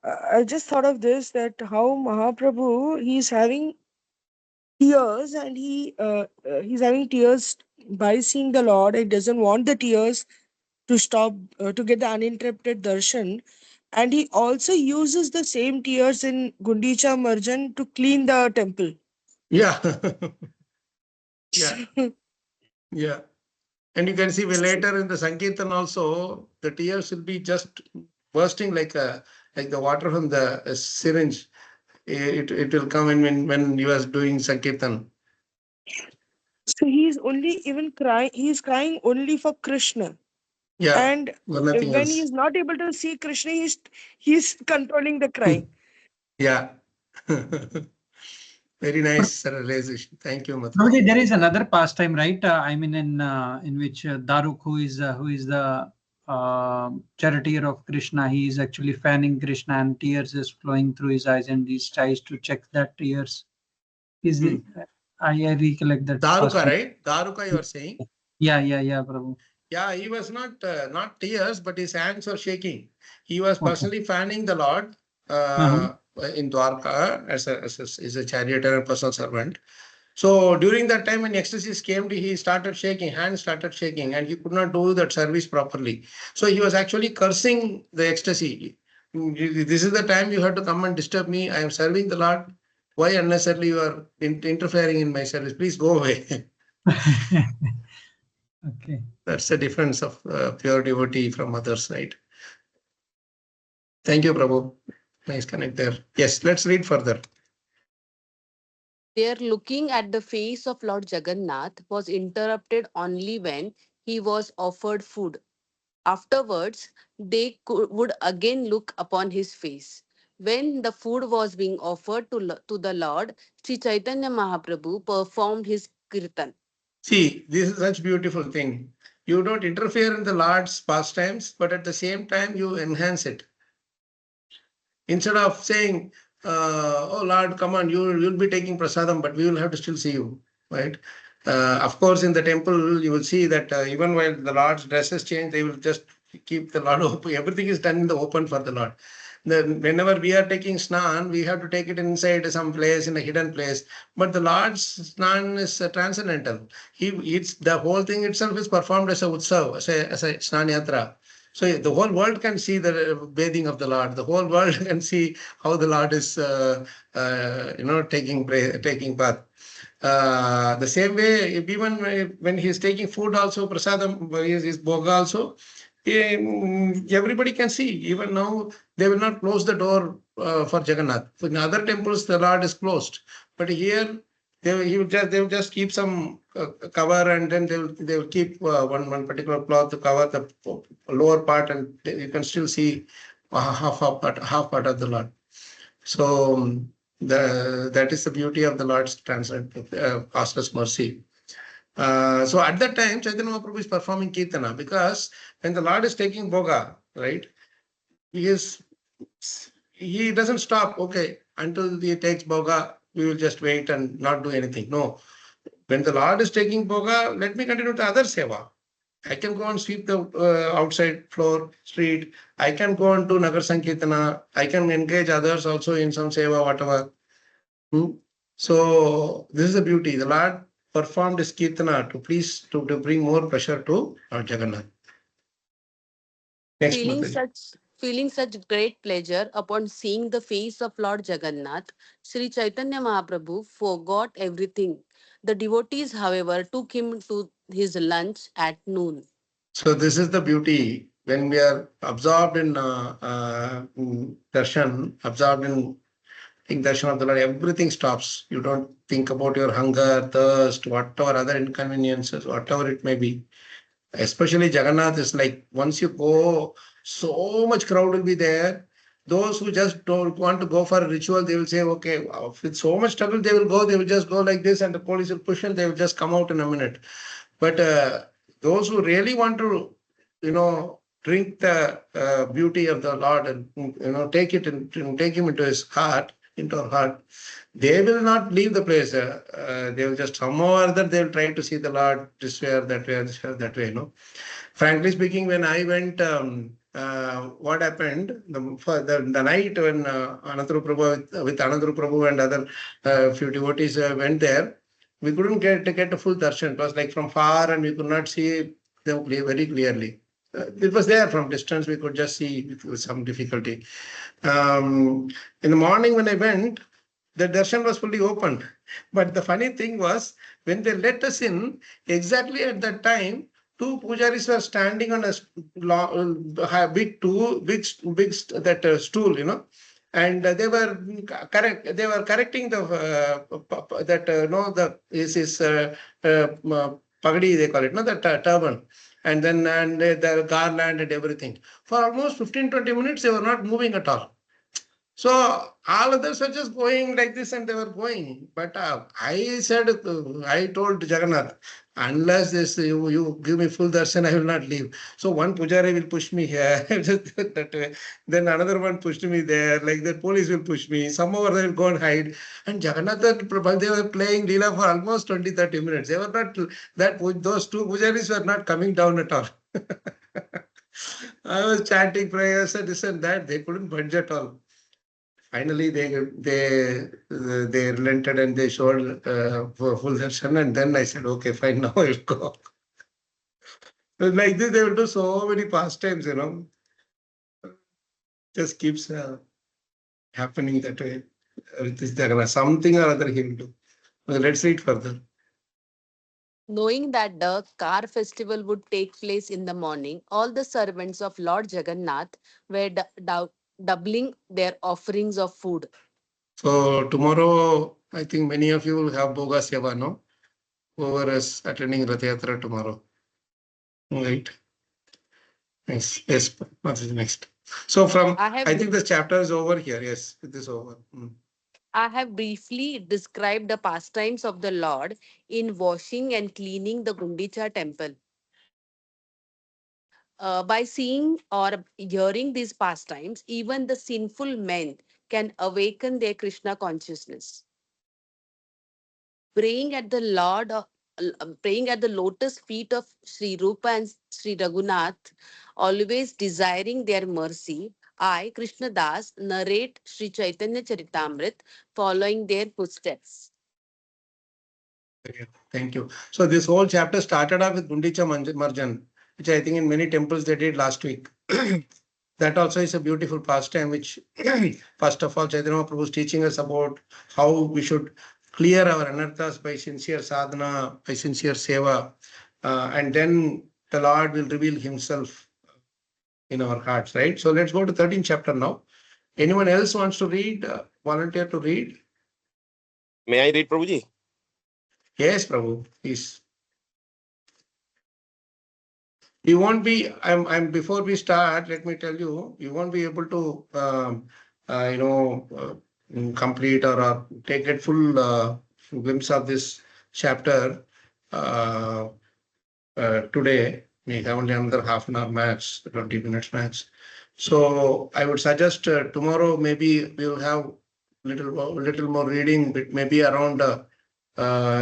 S5: I just thought of this, that how Mahaprabhu, he's having tears, and he's having tears by seeing the Lord. He doesn't want the tears to stop, to get the uninterrupted darshan. And he also uses the same tears in Gundicha Marjan to clean the temple.
S1: Yeah. Yeah. Yeah. And you can see later in the Sankirtan also, the tears will be just bursting like the water from the syringe. It will come in when you are doing Sankirtan.
S5: So he's only even crying, he's crying only for Krishna.
S1: Yeah.
S5: And
S1: Nothing
S5: when
S1: else.
S5: he's not able to see Krishna, he's controlling the crying.
S1: Yeah. Very nice realization. Thank you, Mataji.
S4: Prabhuji, there is another pastime, right? I mean, in which Daruk, who is the charioteer of Krishna, he is actually fanning Krishna, and tears is flowing through his eyes, and he tries to check that tears. Is it? I recollect that.
S1: Daruka,
S4: pastime.
S1: right? Daruka, you are saying?
S4: Yeah, Prabhu.
S1: Yeah, he was not tears, but his hands were shaking. He was personally fanning the Lord in Dwarka as a charioteer and personal servant. So during that time when ecstasies came, he started shaking, hands started shaking, and he could not do that service properly. So he was actually cursing the ecstasy. This is the time you have to come and disturb me. I am serving the Lord. Why unnecessarily you are interfering in my service? Please go away.
S4: Okay.
S1: That's the difference of pure devotee from others, right? Thank you, Prabhu. Nice connect there. Yes, let's read further.
S3: Their looking at the face of Lord Jagannath was interrupted only when he was offered food. Afterwards, they would again look upon his face. When the food was being offered to the Lord, Sri Chaitanya Mahaprabhu performed his kirtan.
S1: See, this is such beautiful thing. You don't interfere in the Lord's pastimes, but at the same time you enhance it. Instead of saying, "Oh Lord, come on, you'll be taking prasadam, but we will have to still see you," right? Of course, in the temple, you will see that even while the Lord's dresses change, they will just keep the Lord open. Everything is done in the open for the Lord. Then, whenever we are taking snan, we have to take it inside some place, in a hidden place. But the Lord's snan is transcendental. It's the whole thing itself is performed as a utsav, as a snan yatra. So the whole world can see the bathing of the Lord. The whole world can see how the Lord is, taking bath. The same way, even when he is taking food, also prasadam, his bhoga also, everybody can see. Even now, they will not close the door for Jagannath. In other temples, the Lord is closed, but here they will just keep some cover, and then they will keep one particular cloth to cover the lower part, and you can still see half part of the Lord. So that is the beauty of the Lord's costless mercy. So at that time, Chaitanya Mahaprabhu is performing Kirtana, because when the Lord is taking Bhoga, right, he doesn't stop, okay, until he takes Bhoga, we will just wait and not do anything. No. When the Lord is taking Bhoga, let me continue the other Seva. I can go and sweep the outside floor, street. I can go and do Nagar Sankirtana. I can engage others also in some Seva, whatever. So this is the beauty. The Lord performed his Kirtana to bring more pleasure to Lord Jagannath. Next,
S3: Feeling
S1: Mataji.
S3: Feeling such great pleasure upon seeing the face of Lord Jagannath, Sri Chaitanya Mahaprabhu forgot everything. The devotees, however, took him to his lunch at noon.
S1: So this is the beauty when we are absorbed in darshan, absorbed in darshan of the Lord, everything stops. You don't think about your hunger, thirst, whatever other inconveniences, whatever it may be. Especially Jagannath is like once you go, so much crowd will be there. Those who just don't want to go for a ritual, they will say, okay, with so much struggle, they will go, they will just go like this, and the police will push and they will just come out in a minute. But those who really want to, drink the beauty of the Lord and take it and take him into his heart, into our heart, they will not leave the place. They will just somehow or other they will try to see the Lord this way or that way or this way or that way. Frankly speaking, when I went, what happened the night when Anandru Prabhu with Anandru Prabhu and other few devotees went there, we couldn't get a full darshan. It was like from far and we could not see them very clearly. It was there from distance. We could just see with some difficulty. In the morning when I went, the darshan was fully opened. But the funny thing was, when they let us in, exactly at that time, two pujaris were standing on a big that stool, and they were correct. They were correcting the pagadi they call it, no, the turban, and then the garland and everything. For almost 15-20 minutes, they were not moving at all. So all others were just going like this and they were going. But I told Jagannath, unless you give me full darshan, I will not leave. So one pujari will push me here, just that way. Then another one pushed me there, like the police will push me. Some over they will go and hide. And Jagannath and Prabhu, they were playing Leela for almost 20-30 minutes. They were not, those two pujaris were not coming down at all. I was chanting prayers and this and that. They couldn't budge at all. Finally, they relented and they showed full darshan, and then I said, okay, fine, now I'll go. Like this, they will do so many pastimes, Just keeps happening that way with this Jagannath. Something or other he will do. Well, let's read further.
S3: Knowing that the car festival would take place in the morning, all the servants of Lord Jagannath were doubling their offerings of food.
S1: So tomorrow, I think many of you will have Boga Seva, no? Whoever is attending Ratha Yatra tomorrow. Right. Yes. Yes. What is next? So I think this chapter is over here. Yes, it is over.
S3: I have briefly described the pastimes of the Lord in washing and cleaning the Gundicha temple. By seeing or hearing these pastimes, even the sinful men can awaken their Krishna consciousness. Praying at the praying at the lotus feet of Sri Rupa and Sri Raghunath, always desiring their mercy, I, Krishna Das, narrate Sri Chaitanya Charitamrit, following their footsteps.
S1: Thank you. So this whole chapter started off with Gundicha Marjan, which I think in many temples they did last week. That also is a beautiful pastime, which first of all, Chaitanya Prabhu is teaching us about how we should clear our anarthas by sincere sadhana, by sincere seva, and then the Lord will reveal himself in our hearts, right? So let's go to 13th chapter now. Anyone else wants to read, volunteer to read?
S6: May I read, Prabhuji?
S1: Yes, Prabhu, please. You won't be, before we start, let me tell you, you won't be able to, complete or take a full glimpse of this chapter today. We have only another half an hour max, 20 minutes max. So I would suggest tomorrow maybe we will have little more reading, but maybe around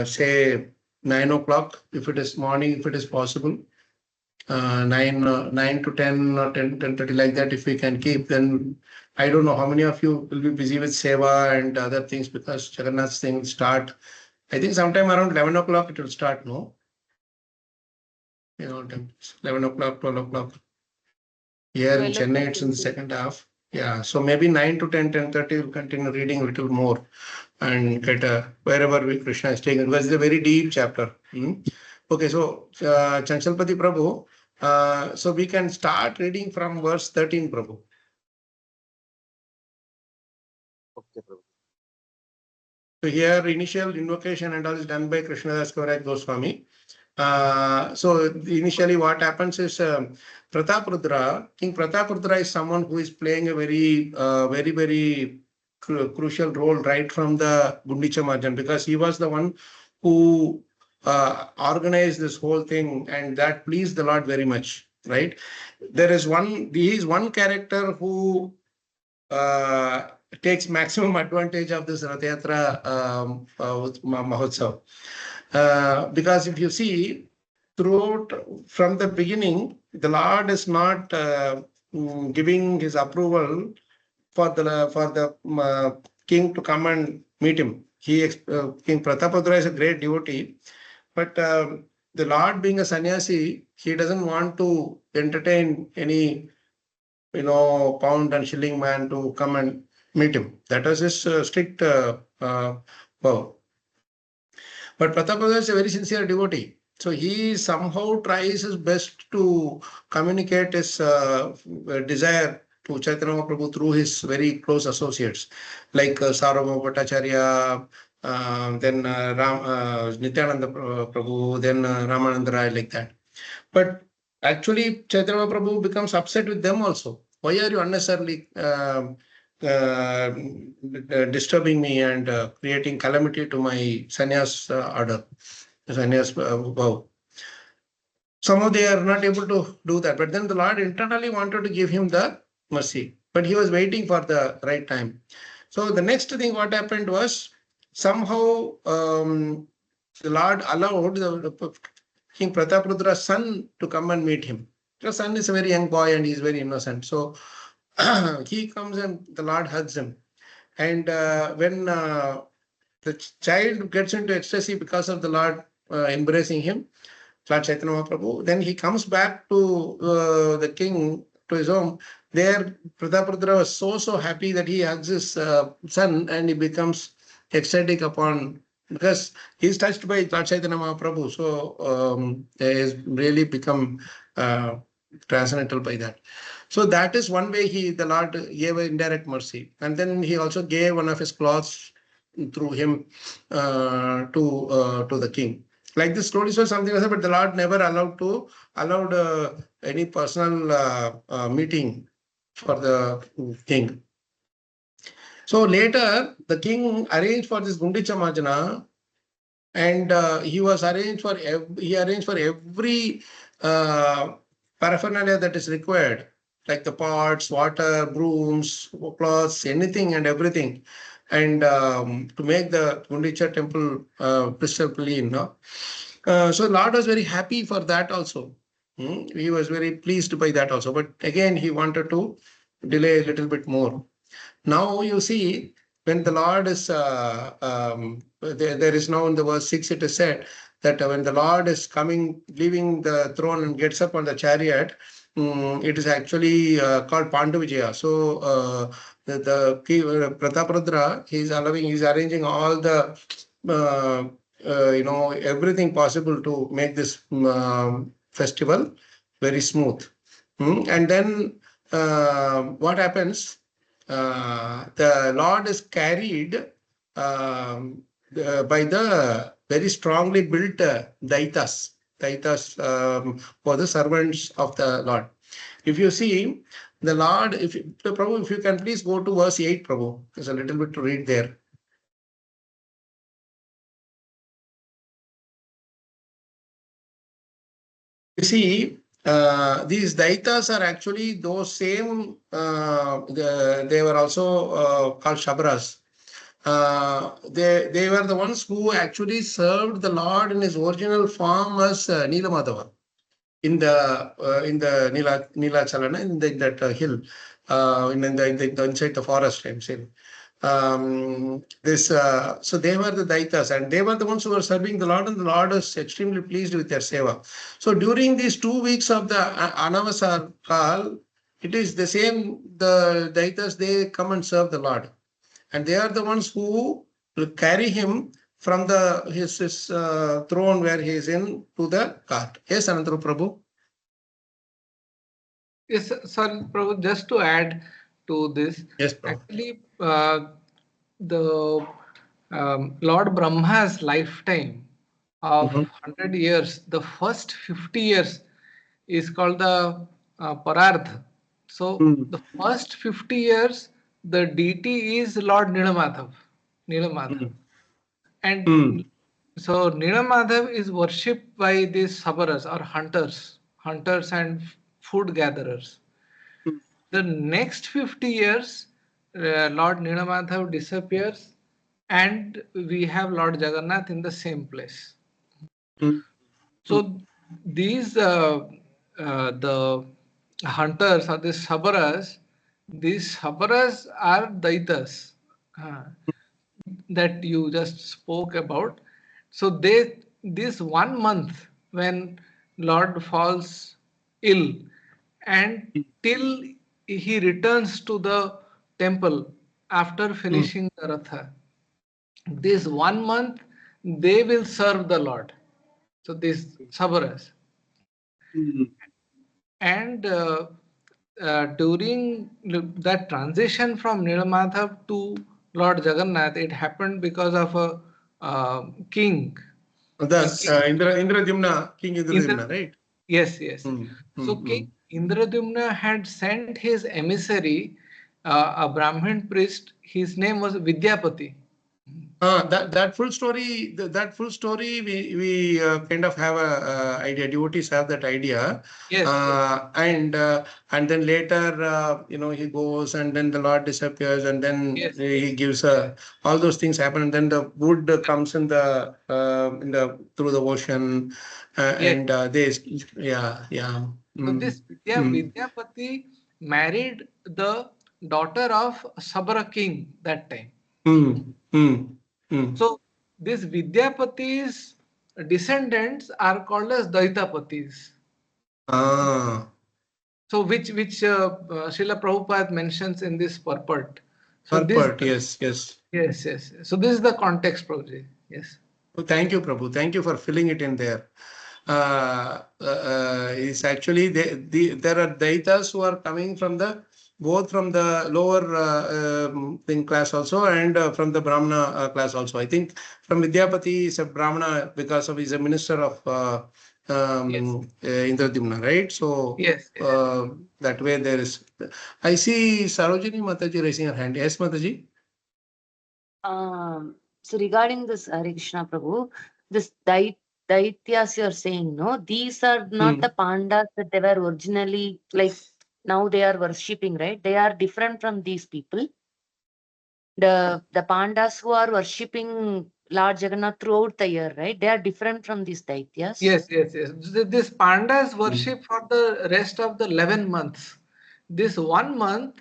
S1: say 9 o'clock if it is morning, if it is possible. 9 to 10 or 10:30 like that, if we can keep, then I don't know how many of you will be busy with seva and other things, because Jagannath's thing will start. I think sometime around 11 o'clock it will start, no? 11 o'clock, 12 o'clock. Here in
S3: 12
S1: Chennai,
S3: o'clock
S1: it's in the
S3: will be.
S1: second half. Yeah, so maybe 9 to 10, 10:30, we'll continue reading a little more and get wherever Krishna is taken, because it's a very deep chapter. Okay, so Chanchalpati Prabhu, so we can start reading from verse 13, Prabhu.
S6: Okay, Prabhu.
S1: So here, initial invocation and all is done by Krishnadas Kaviraj Goswami. So initially what happens is Prataprudra, King Prataprudra is someone who is playing a very crucial role right from the Gundicha Marjan, because he was the one who organized this whole thing, and that pleased the Lord very much, right? He is one character who takes maximum advantage of this Ratha Yatra Mahotsav. Because if you see, throughout from the beginning, the Lord is not giving his approval for the king to come and meet him. King Pratapadra is a great devotee, but the Lord, being a sannyasi, he doesn't want to entertain any pound and shilling man to come and meet him. That was his strict vow. But Pratapada is a very sincere devotee. So he somehow tries his best to communicate his desire to Chaitanya Mahaprabhu through his very close associates, like Sarvabhauma Bhattacharya, then Nityananda Prabhu, then Ramananda Rai, like that. But actually, Chaitanya Mahaprabhu becomes upset with them also. Why are you unnecessarily disturbing me and creating calamity to my sannyas order, sannyas vow? Somehow they are not able to do that. But then the Lord internally wanted to give him the mercy, but he was waiting for the right time. So the next thing what happened was, somehow the Lord allowed the King Prataparudra's son to come and meet him. The son is a very young boy and he is very innocent. So he comes and the Lord hugs him. And when the child gets into ecstasy because of the Lord embracing him, Lord Chaitanya Mahaprabhu, then he comes back to the king, to his home. There, Prataparudra was so happy that he hugs his son, and he becomes ecstatic upon, because he is touched by Lord Chaitanya Mahaprabhu. So he has really become transcendental by that. So that is one way the Lord gave an indirect mercy. And then he also gave one of his cloths through him to the king. Like this story was something else, but the Lord never allowed any personal meeting for the king. So later, the king arranged for this Gundicha Majana, and he arranged for every paraphernalia that is required, like the pots, water, brooms, cloths, anything and everything, and to make the Gundicha temple crystal clean. So Lord was very happy for that also. He was very pleased by that also. But again, he wanted to delay a little bit more. Now you see, when the Lord is, there is now in the verse 6, it is said that when the Lord is coming, leaving the throne and gets up on the chariot, it is actually called Pandavijaya. So the Prataparudra, he's arranging all the, everything possible to make this festival very smooth. And then what happens? The Lord is carried by the very strongly built daitas for the servants of the Lord. If you see the Lord, Prabhu, if you can please go to verse 8, Prabhu. There's a little bit to read there. You see, these daitas are actually those same, they were also called Shabras. They were the ones who actually served the Lord in his original form as Nilamadava in the Nilachalana, in that hill, inside the forest, I'm saying. So they were the Daitas, and they were the ones who were serving the Lord, and the Lord was extremely pleased with their seva. So during these 2 weeks of the Anavasar Kal, it is the same, the Daitas, they come and serve the Lord. And they are the ones who will carry him from his throne where he is in to the cart. Yes, Anantara Prabhu?
S2: Yes, sorry, Prabhu, just to add to this,
S1: Yes, Prabhu.
S2: actually, the Lord Brahma's lifetime of 100 years, the first 50 years is called the Parardha. So, the first 50 years, the deity is Lord Nilamadhav. And so Nilamadhav is worshipped by these sabaras or hunters and food gatherers. The next 50 years, Lord Nilamadhav disappears and we have Lord Jagannath in the same place. So these the hunters or the sabaras, these sabaras are daitas that you just spoke about. So this 1 month when Lord falls ill and till he returns to the temple after finishing the Ratha, this 1 month they will serve the Lord. So these sabaras. And during that transition from Nilamadhav to Lord Jagannath, it happened because of a king.
S1: That's Indradimna, King Indradimna, right?
S2: Yes, yes. So King Indradimna had sent his emissary, a Brahmin priest. His name was Vidyapati.
S1: That full story, we kind of have a idea. Devotees have that idea.
S2: Yes.
S1: And then later, he goes, and then the Lord disappears, and then he gives all those things happen, and then the wood comes in the through the ocean, and they,
S2: So this Vidyapati married the daughter of Sabara king that time. So this Vidyapati's descendants are called as Daitapatis. So which Srila Prabhupada mentions in this purport. So
S1: yes.
S2: Yes. So this is the context, Prabhuji. Yes.
S1: Oh, thank you, Prabhu. Thank you for filling it in there. It's actually there are daitas who are coming from both from the lower thing class also, and from the Brahmana class also. I think from Vidyapati is a Brahmana because he's a minister of Indradimna, right? So
S2: yes.
S1: that way there is. I see Sarojini Mataji raising her hand. Yes, Mataji.
S7: So regarding this Hare Krishna Prabhu, this Daityas you're saying, no, these are not the pandas that they were originally, like now they are worshipping, right? They are different from these people. The pandas who are worshipping Lord Jagannath throughout the year, right? They are different from these Daityas.
S2: Yes. This pandas worship for the rest of the 11 months. This 1 month,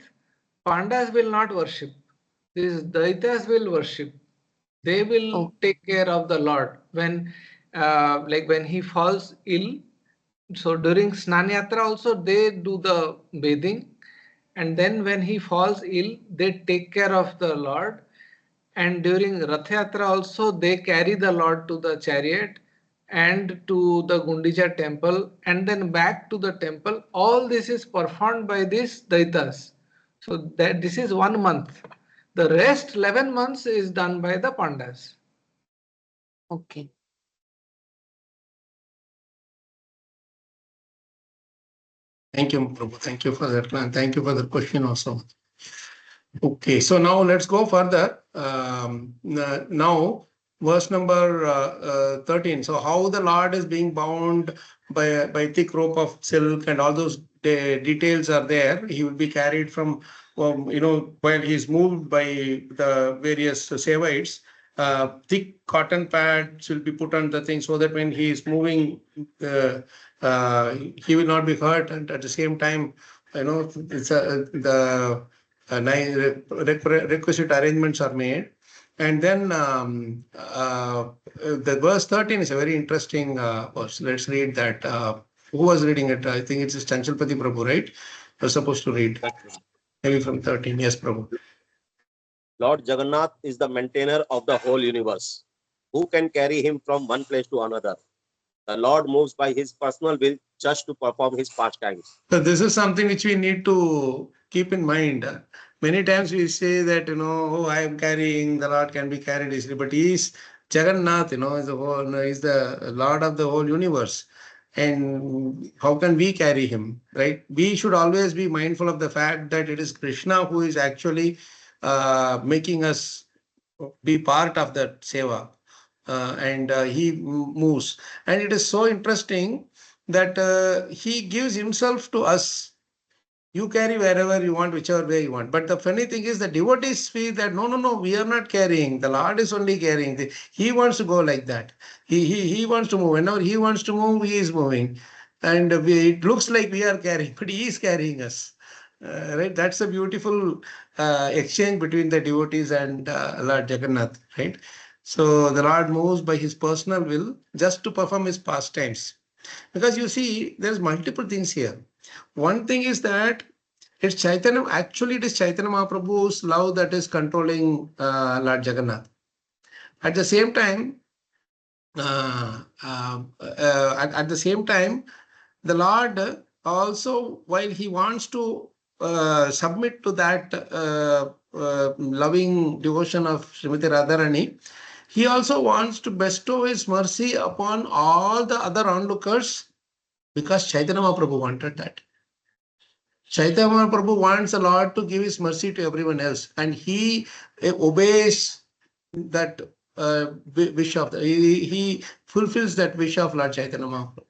S2: pandas will not worship. These Daitas will worship. They will take care of the Lord when he falls ill. So during Snan Yatra also they do the bathing, and then when he falls ill, they take care of the Lord. And during Ratha Yatra also they carry the Lord to the chariot and to the Gundicha temple and then back to the temple. All this is performed by these Daitas. So that this is 1 month. The rest 11 months is done by the Pandas.
S7: Okay.
S1: Thank you, Prabhu. Thank you for that plan. Thank you for the question also. Okay, so now let's go further. Now, verse number 13. So, how the Lord is being bound by thick rope of silk, and all those details are there. He will be carried from, while he is moved by the various Sevites. Thick cotton pads will be put on the thing so that when he is moving, he will not be hurt, and at the same time, it's the requisite arrangements are made. And then the verse 13 is a very interesting verse. Let's read that. Who was reading it? I think it's Chanchalpati Prabhu, right? You're supposed to read. Maybe from 13. Yes, Prabhu.
S6: Lord Jagannath is the maintainer of the whole universe. Who can carry him from one place to another? The Lord moves by his personal will just to perform his pastimes.
S1: So this is something which we need to keep in mind. Many times we say that, oh, I am carrying, the Lord can be carried easily, but he is Jagannath, is the Lord of the whole universe. And how can we carry him, right? We should always be mindful of the fact that it is Krishna who is actually making us be part of that seva. And he moves. And it is so interesting that he gives himself to us. You carry wherever you want, whichever way you want. But the funny thing is the devotees feel that no, we are not carrying. The Lord is only carrying. He wants to go like that. He wants to move. Whenever he wants to move, he is moving. And it looks like we are carrying, but he is carrying us. Right? That's a beautiful exchange between the devotees and Lord Jagannath. Right? So the Lord moves by his personal will just to perform his pastimes. Because you see, there's multiple things here. One thing is that it's Chaitanya, actually it is Chaitanya Mahaprabhu's love that is controlling Lord Jagannath. At the same time, at the same time, the Lord also, while he wants to submit to that loving devotion of Srimati Radharani, he also wants to bestow his mercy upon all the other onlookers because Chaitanya Mahaprabhu wanted that. Chaitanya Mahaprabhu wants the Lord to give his mercy to everyone else, and he obeys that wish of he fulfills that wish of Lord Chaitanya Mahaprabhu.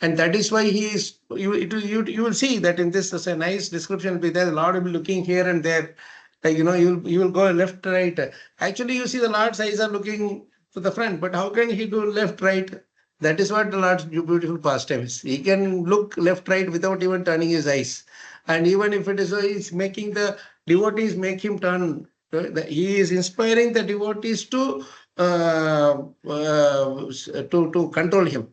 S1: And that is why he is, you will see that in this, there's a nice description will be there. The Lord will be looking here and there. Like, you will go left, right. Actually, you see the Lord's eyes are looking to the front, but how can he do left, right? That is what the Lord's beautiful pastime is. He can look left, right without even turning his eyes. And even if it is so, he's making the devotees make him turn. He is inspiring the devotees to control him.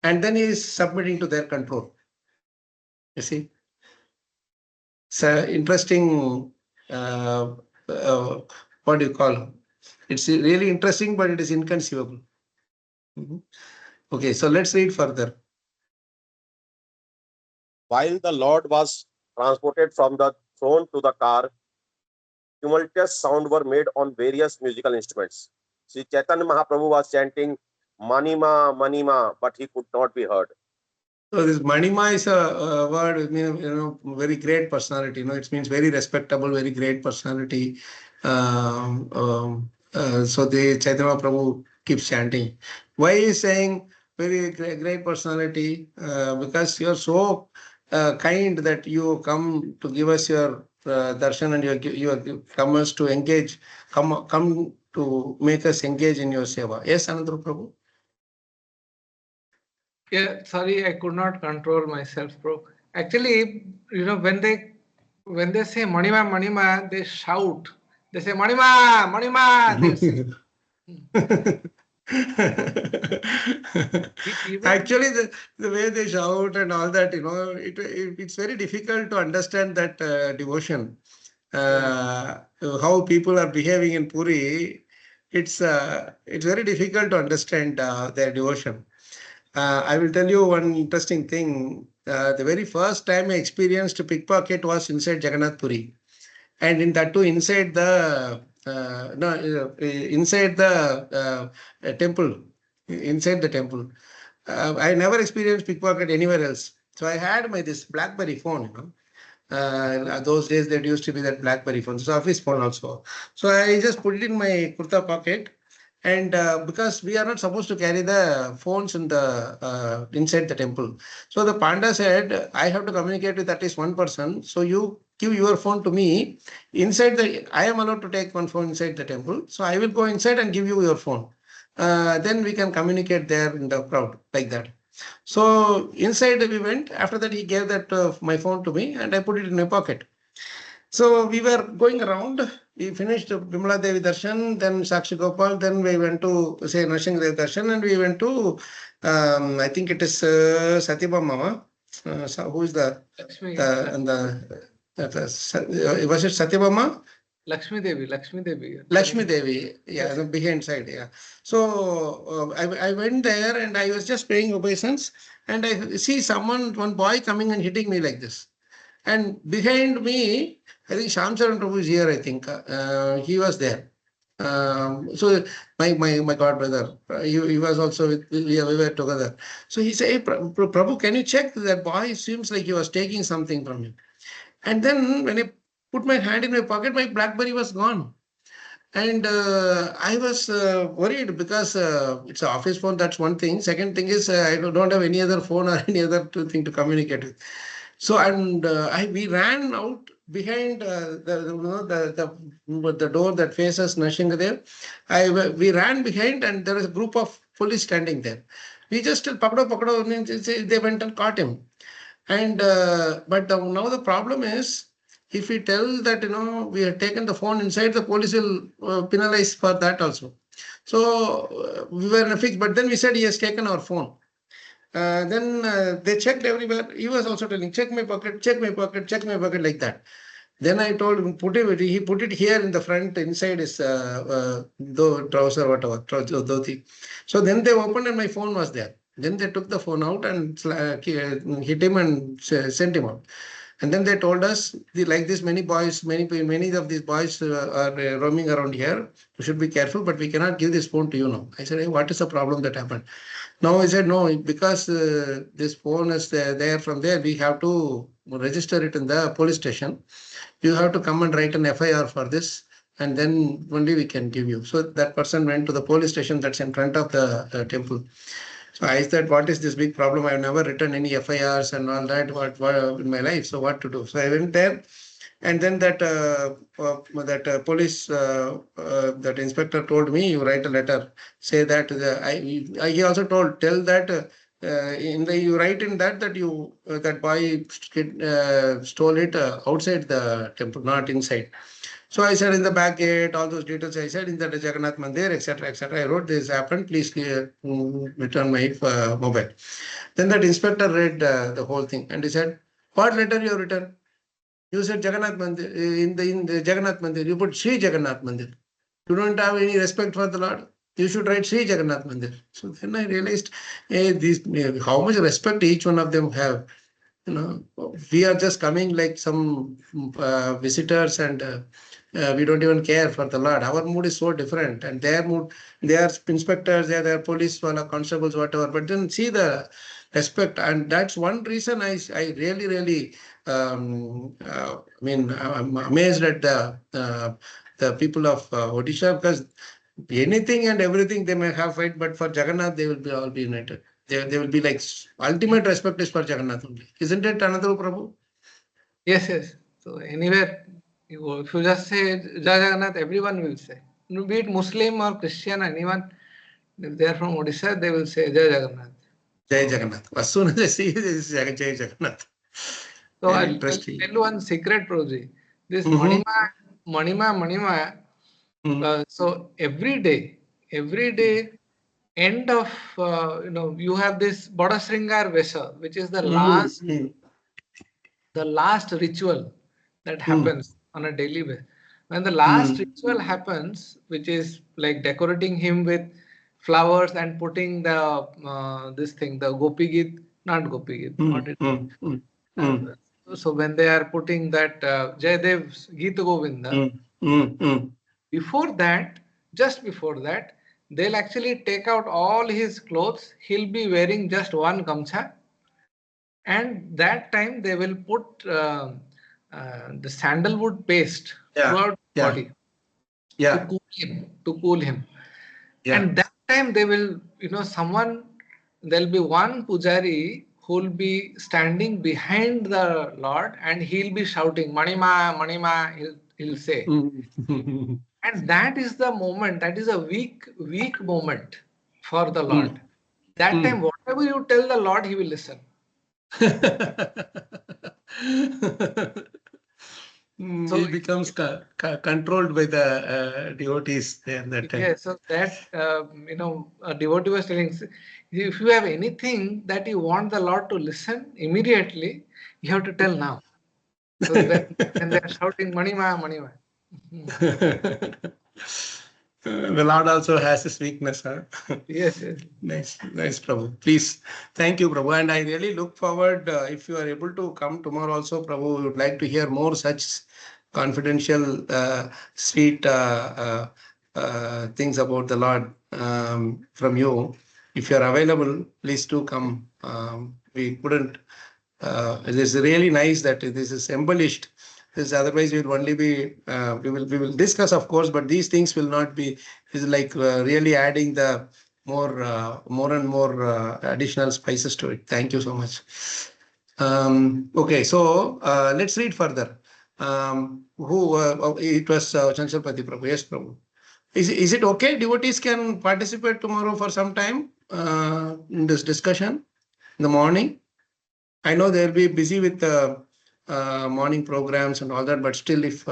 S1: And then he is submitting to their control. You see? It's an interesting, what do you call? It's really interesting, but it is inconceivable. Okay, so let's read further.
S6: While the Lord was transported from the throne to the car, tumultuous sound were made on various musical instruments. Sri Chaitanya Mahaprabhu was chanting Manima, Manima, but he could not be heard.
S1: So this Manima is a word, very great personality. It means very respectable, very great personality. So the Chaitanya Prabhu keeps chanting. Why is saying very great personality? Because you are so kind that you come to give us your darshan, and you come us to engage, come to make us engage in your seva. Yes, Anandra Prabhu.
S2: Yeah, sorry, I could not control myself, bro. Actually, when they say Manima, Manima, they shout. They say Manima, Manima. They say.
S1: Actually, the way they shout and all that, it's very difficult to understand that devotion. How people are behaving in Puri, it's very difficult to understand their devotion. I will tell you one interesting thing. The very first time I experienced pickpocket was inside Jagannath Puri, and in that too inside the temple, inside the temple. I never experienced pickpocket anywhere else. So I had this BlackBerry phone. Those days there used to be that BlackBerry phone, so office phone also. So I just put it in my kurta pocket. And because we are not supposed to carry the phones in the inside the temple, so the Panda said, I have to communicate with at least one person. So you give your phone to me. I am allowed to take one phone inside the temple. So I will go inside and give you your phone. Then we can communicate there in the crowd like that. So inside we went. After that, he gave that my phone to me, and I put it in my pocket. So we were going around. We finished Bimala Devi Darshan, then Sakshi Gopal, then we went to say Narsingh Devi Darshan, and we went to I think it is Satyabha Mama. who is the
S2: Lakshmi,
S1: was it Satyabama?
S2: Lakshmi Devi, Lakshmi Devi.
S1: Lakshmi Devi, yeah,
S2: Yes.
S1: the behind side, yeah. So I went there and I was just paying obeisance, and I see one boy coming and hitting me like this. And behind me, I think Shamsaran Prabhu is here, I think. He was there. So my god brother, he was also we were together. So he said, hey, Prabhu, can you check that boy? Seems like he was taking something from you. And then when I put my hand in my pocket, my BlackBerry was gone. And I was worried because it's an office phone, that's one thing. Second thing is I don't have any other phone or any other thing to communicate with. So, and we ran out behind the door that faces Nashingadev. We ran behind and there was a group of police standing there. We just pakdo, means they went and caught him. And but now the problem is, if we tell that we have taken the phone inside, the police will penalize for that also. So we were in a fix, but then we said he has taken our phone. Then they checked everywhere. He was also telling, check my pocket, check my pocket, check my pocket, like that. Then I told him, he put it here in the front, inside his trouser, whatever, dhoti. So then they opened and my phone was there. Then they took the phone out and hit him and sent him out. And then they told us, like this, many of these boys are roaming around here. You should be careful, but we cannot give this phone to you now. I said, hey, what is the problem that happened? Now he said, no, because this phone is there from there, we have to register it in the police station. You have to come and write an FIR for this, and then only we can give you. So that person went to the police station that's in front of the temple. So I said, what is this big problem? I've never written any FIRs and all that what in my life. So what to do? So I went there. And then that police, that inspector told me, you write a letter, say that he also tell that you write in that you that boy stole it outside the temple, not inside. So I said in the back gate, all those details. I said in the Jagannath Mandir, etc., etc. I wrote this happened. Please return my mobile. Then that inspector read the whole thing and he said, "What letter you have written?" You said Jagannath Mandir, in the Jagannath Mandir, you put Sri Jagannath Mandir. You don't have any respect for the Lord. You should write Sri Jagannath Mandir. So then I realized, how much respect each one of them have. We are just coming like some visitors, and we don't even care for the Lord. Our mood is so different, and their mood, they are inspectors, they are police, constables, whatever. But then see the respect, and that's one reason I really, really, I'm amazed at the people of Odisha, because anything and everything they may have fight, but for Jagannath they will be all be united. They will be like ultimate respect is for Jagannath only, isn't it, Anandru Prabhu?
S2: Yes, yes. So anywhere, if you just say Jai Jagannath, everyone will say. Be it Muslim or Christian, anyone, if they are from Odisha, they will say Jai Jagannath.
S1: Jai Jagannath. As soon as I see this Jai Jagannath.
S2: So
S1: Very
S2: I'll
S1: interesting.
S2: tell you one secret, Prabhuji. This
S1: Mhm.
S2: Manima.
S1: Mhm.
S2: So every day, end of you have this Bada Sringar Vesa, which is the
S1: Mhm.
S2: last ritual that happens on a daily basis. When the last ritual happens, which is like decorating him with flowers and putting the this thing, the Gopi Git, not Gopi Git, what it so when they are putting that Jayadev's Gita Govinda, before that, just before that, they'll actually take out all his clothes. He'll be wearing just one gamcha, and that time they will put the sandalwood paste throughout the body to cool him. And that time they will, there'll be one pujari who will be standing behind the Lord and he'll be shouting, Manima, Manima, he'll say. And that is the moment, that is a weak moment for the Lord. That time, whatever you tell the Lord, he will listen. So
S1: he becomes controlled by the devotees there that time.
S2: yeah, so that a devotee was telling, if you have anything that you want the Lord to listen immediately, you have to tell now. So then they are shouting, Manima, Manima.
S1: The Lord also has his weakness, huh?
S2: Yes, yes.
S1: Nice, nice, Prabhu. Please, thank you, Prabhu. And I really look forward, if you are able to come tomorrow also, Prabhu, we would like to hear more such confidential, sweet things about the Lord from you. If you are available, please do come. We couldn't. It is really nice that this is embellished. This otherwise will only be we will discuss, of course, but these things will not be. Is like really adding the more and more additional spices to it. Thank you so much. Okay, so let's read further. It was Chanchapati Prabhu. Yes, Prabhu. Is it okay? Devotees can participate tomorrow for some time in this discussion in the morning. I know they'll be busy with the morning programs and all that, but still, if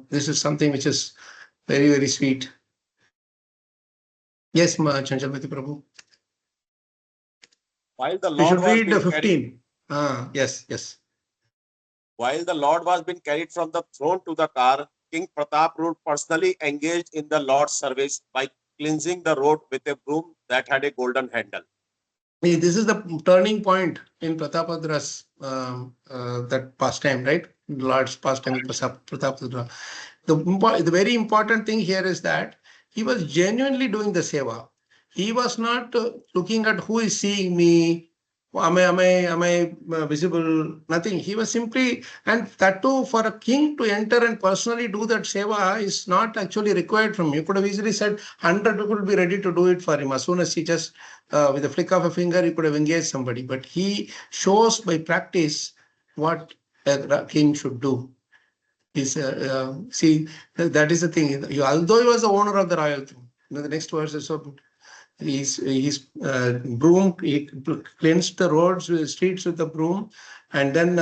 S1: this is something which is very, very sweet. Yes, Chanchalpati Prabhu.
S6: While the
S1: We
S6: Lord
S1: should
S6: was
S1: read
S6: being
S1: 15. Yes, yes.
S6: While the Lord was being carried from the throne to the car, King Pratap Rude personally engaged in the Lord's service by cleansing the road with a broom that had a golden handle.
S1: This is the turning point in Pratapadra's that pastime, right? Lord's pastime with Pratapadra. The very important thing here is that he was genuinely doing the seva. He was not looking at who is seeing me. Am I visible? Nothing. He was simply, and that too, for a king to enter and personally do that seva is not actually required from him. You could have easily said 100 people would be ready to do it for him. As soon as he just, with a flick of a finger, he could have engaged somebody. But he shows by practice what a king should do. See, that is the thing. Although he was the owner of the royal throne, the next verse is so good. He's broom. He cleansed the roads, streets with the broom, and then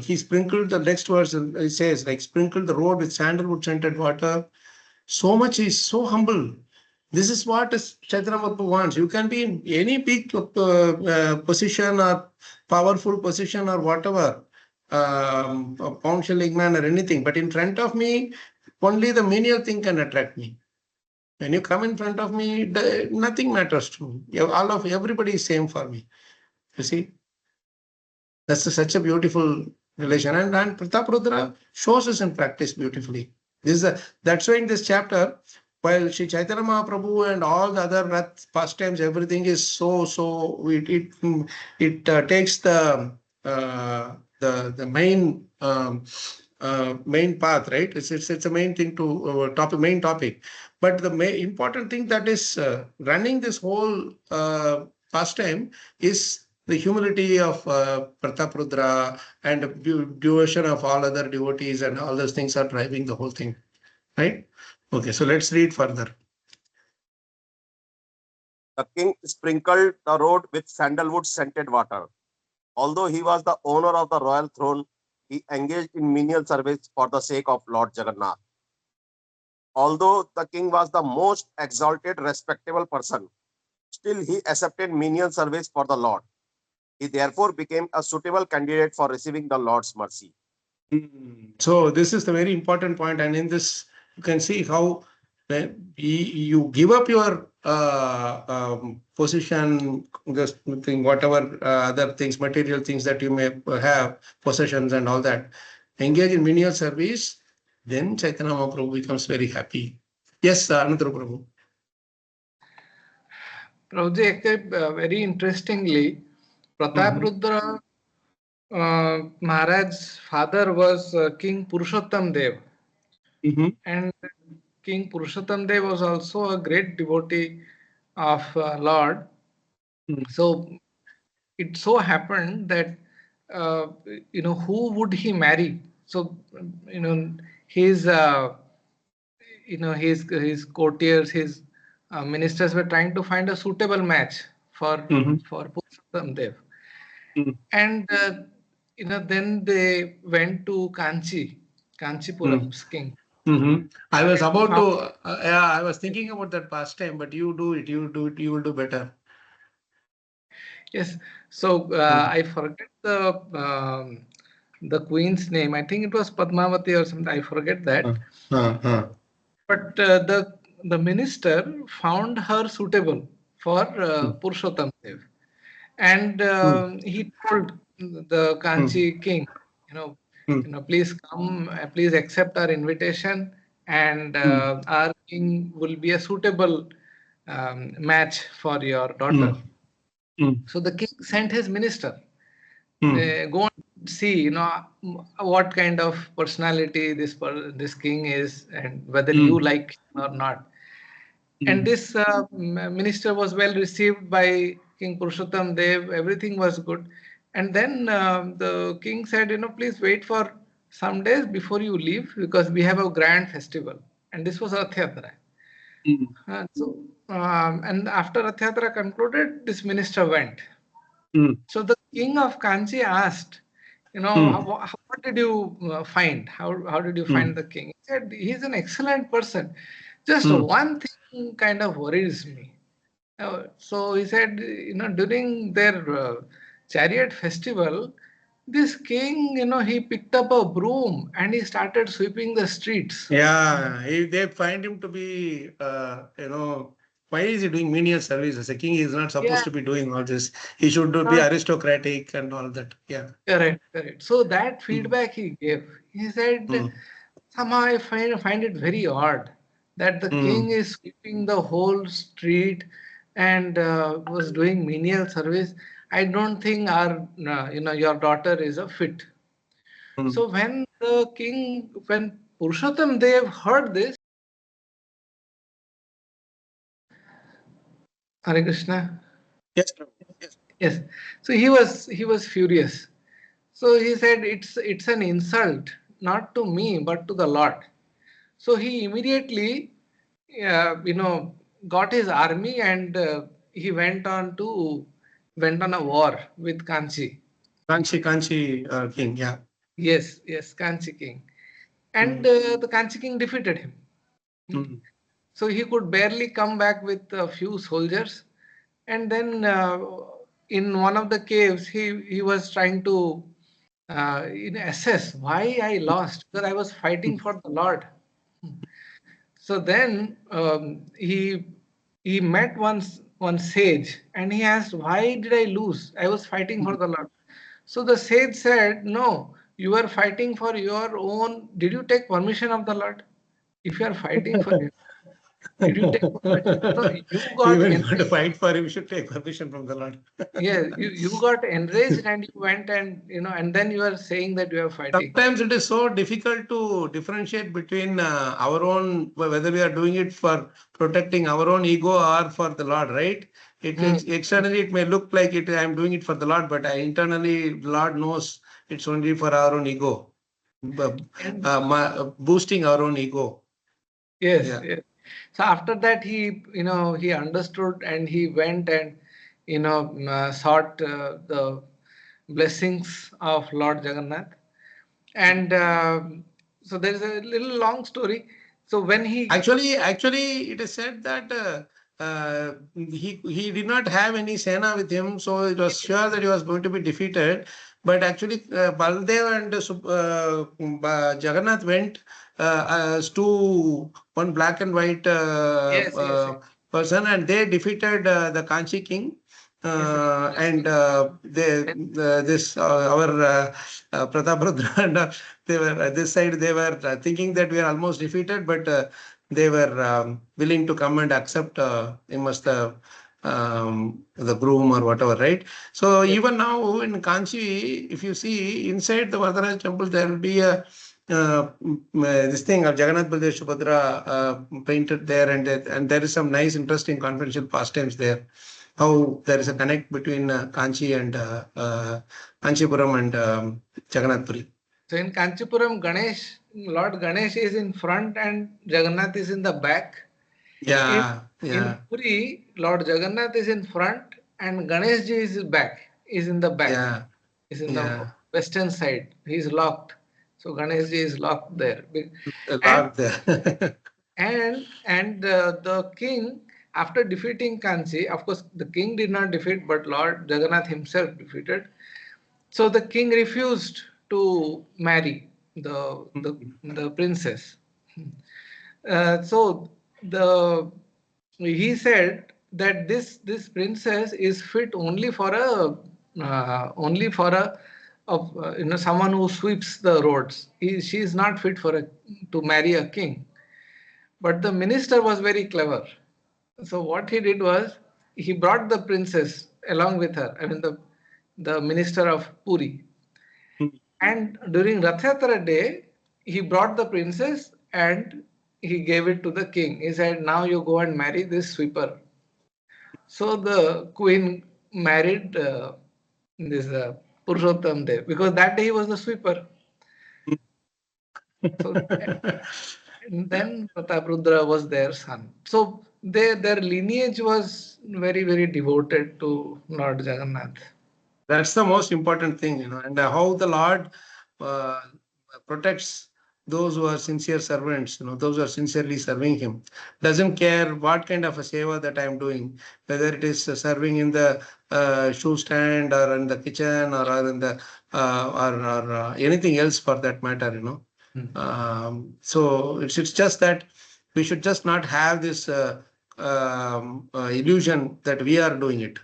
S1: he sprinkled. The next verse it says, like, sprinkled the road with sandalwood scented water. So much. He's so humble. This is what Chaitanya Mahaprabhu wants. You can be in any big position or powerful position or whatever, a pound-shilling man or anything, but in front of me, only the menial thing can attract me. When you come in front of me, nothing matters to me. Everybody is same for me. You see, that's such a beautiful relation, and Pratap Rudra shows us in practice beautifully. That's why in this chapter, while Sri Chaitanya Mahaprabhu and all the other Rath pastimes, everything is so it takes the main path, right? It's a main thing to main topic. But the important thing that is running this whole pastime is the humility of Pratap Rudra and devotion of all other devotees, and all those things are driving the whole thing, right? Okay, so let's read further.
S6: The king sprinkled the road with sandalwood scented water. Although he was the owner of the royal throne, he engaged in menial service for the sake of Lord Jagannath. Although the king was the most exalted, respectable person, still he accepted menial service for the Lord. He therefore became a suitable candidate for receiving the Lord's mercy.
S1: So this is the very important point, and in this you can see how when you give up your position, just whatever other things, material things that you may have, possessions and all that, engage in menial service, then Chaitanya Mahaprabhu becomes very happy. Yes, Anandra Prabhu.
S2: Prabhuji, actually, very interestingly, Pratap Rudra Maharaj's father was King Purushottam Dev. And King Purushottam Dev was also a great devotee of Lord. So it so happened that who would he marry? So his his courtiers, his ministers were trying to find a suitable match for Purushottam Dev. And then they went to Kanchi Kanchipuram's king.
S1: I was about to, I was thinking about that pastime, but you do it, you will do better.
S2: Yes. So I forget the queen's name. I think it was Padmavati or something. I forget that. But the minister found her suitable for Purushottam Dev, and he told the Kanchi king, please come, please accept our invitation, and our king will be a suitable match for your daughter. So the king sent his minister. Go and see, what kind of personality this king is, and whether you like him or not. And this minister was well received by King Purushottam Dev. Everything was good. And then the king said, please wait for some days before you leave, because we have a grand festival. And this was Rath Yatra. And after Rath Yatra concluded, this minister went. So the king of Kanchi asked, what did you find? How did you find the king? He said, he's an excellent person. Just one thing kind of worries me. So he said, during their chariot festival, this king, he picked up a broom and he started sweeping the streets.
S1: Yeah, they find him to be, why is he doing menial services? A king is not supposed to be doing all this. He should be aristocratic and all that. Yeah.
S2: Correct. So that feedback he gave, he said, somehow I find it very odd that the king is sweeping the whole street and was doing menial service. I don't think your daughter is a fit. So when Purushottam Dev heard this, Hare Krishna. Yes. So he was furious. So he said, it's an insult, not to me, but to the Lord. So he immediately, got his army and he went on a war with Kanchi.
S1: Kanchi king, yeah.
S2: Yes, Kanchi king. And the Kanchi king defeated him. So he could barely come back with a few soldiers. And then in one of the caves, he was trying to assess why I lost, because I was fighting for the Lord. So then he met one sage and he asked, why did I lose? I was fighting for the Lord. So the sage said, no, you were fighting for your own. Did you take permission of the Lord? If you are fighting for him, did you take permission? So you got
S1: Even if you want to fight for him, you should take permission from the Lord.
S2: Yeah, you got enraged and you went and and then you are saying that you are fighting.
S1: Sometimes it is so difficult to differentiate between our own, whether we are doing it for protecting our own ego or for the Lord, right? Externally it may look like I am doing it for the Lord, but internally the Lord knows it's only for our own ego, boosting our own ego.
S2: Yes. So after that, he understood and he went and sought the blessings of Lord Jagannath. And so there is a little long story. So when he
S1: actually it is said that he did not have any Sena with him, so it was sure that he was going to be defeated. But actually, Baldev and Jagannath went to one black and white person, and they defeated the Kanchi king. And this our Prataprudra and they were at this side. They were thinking that we are almost defeated, but they were willing to come and accept him as the groom or whatever, right? So even now in Kanchi, if you see inside the Varadaraj temple, there will be a this thing of Jagannath Baldev Subhadra painted there, and there is some nice, interesting conventional pastimes there. How there is a connect between Kanchi and Kanchipuram and Jagannath Puri.
S2: So in Kanchipuram, Lord Ganesh is in front and Jagannath is in the back. In Puri, Lord Jagannath is in front and Ganesh is in the back. Is in the western side. He is locked. So Ganeshji is locked there.
S1: Locked there.
S2: And the king, after defeating Kanchi, of course, the king did not defeat, but Lord Jagannath himself defeated. So the king refused to marry the princess. So he said that this princess is fit only for someone who sweeps the roads. She is not fit to marry a king. But the minister was very clever. So what he did was he brought the princess along with her. I mean the minister of Puri. And during Rath Yatra day, he brought the princess and he gave it to the king. He said, "Now you go and marry this sweeper." So the queen married this Purushottam Dev, because that day he was the sweeper. So, and then Prataprudra was their son. So their lineage was very, very devoted to Lord Jagannath.
S1: That's the most important thing, and how the Lord protects those who are sincere servants, those who are sincerely serving him. Doesn't care what kind of a seva that I am doing, whether it is serving in the shoe stand or in the kitchen or in the or anything else for that matter, So it's just that we should just not have this illusion that we are doing it.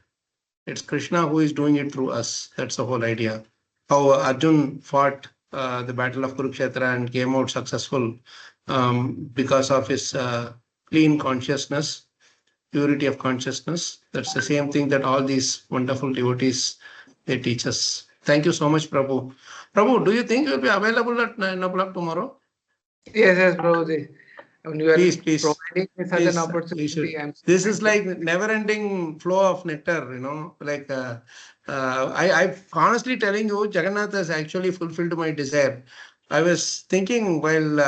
S1: It's Krishna who is doing it through us. That's the whole idea. How Arjun fought the battle of Kurukshetra and came out successful because of his clean consciousness, purity of consciousness. That's the same thing that all these wonderful devotees, they teach us. Thank you so much, Prabhu. Prabhu, do you think you'll be available at 9 o'clock tomorrow?
S2: Yes, Prabhuji. When you are
S1: Please.
S2: providing me such an opportunity,
S1: this is like never-ending flow of nectar, like I honestly telling you, Jagannath has actually fulfilled my desire. I was thinking while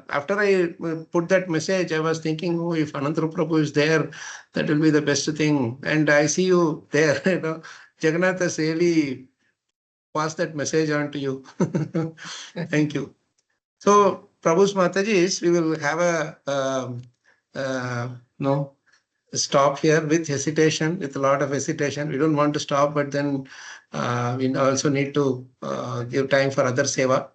S1: after I put that message, I was thinking, oh, if Anantara Prabhu is there, that will be the best thing. And I see you there, Jagannath has really passed that message on to you. Thank you. So, Prabhu's Matajis, we will have a stop here with hesitation, with a lot of hesitation. We don't want to stop, but then we also need to give time for other seva.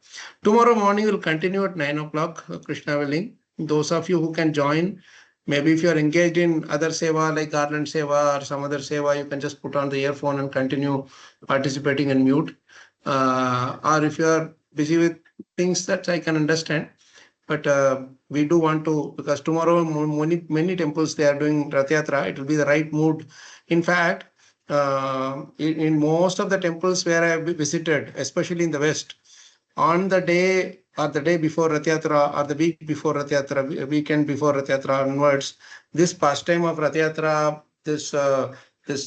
S1: Tomorrow morning we'll continue at 9 o'clock, Krishna willing. Those of you who can join, maybe if you are engaged in other seva like garland seva or some other seva, you can just put on the earphone and continue participating and mute. Or if you are busy with things, that I can understand. But we do want to, because tomorrow many temples they are doing Rath Yatra. It will be the right mood. In fact, in most of the temples where I have visited, especially in the West, on the day or the day before Rath Yatra or the week before Rath Yatra, weekend before Rath Yatra onwards, this pastime of Rath Yatra, this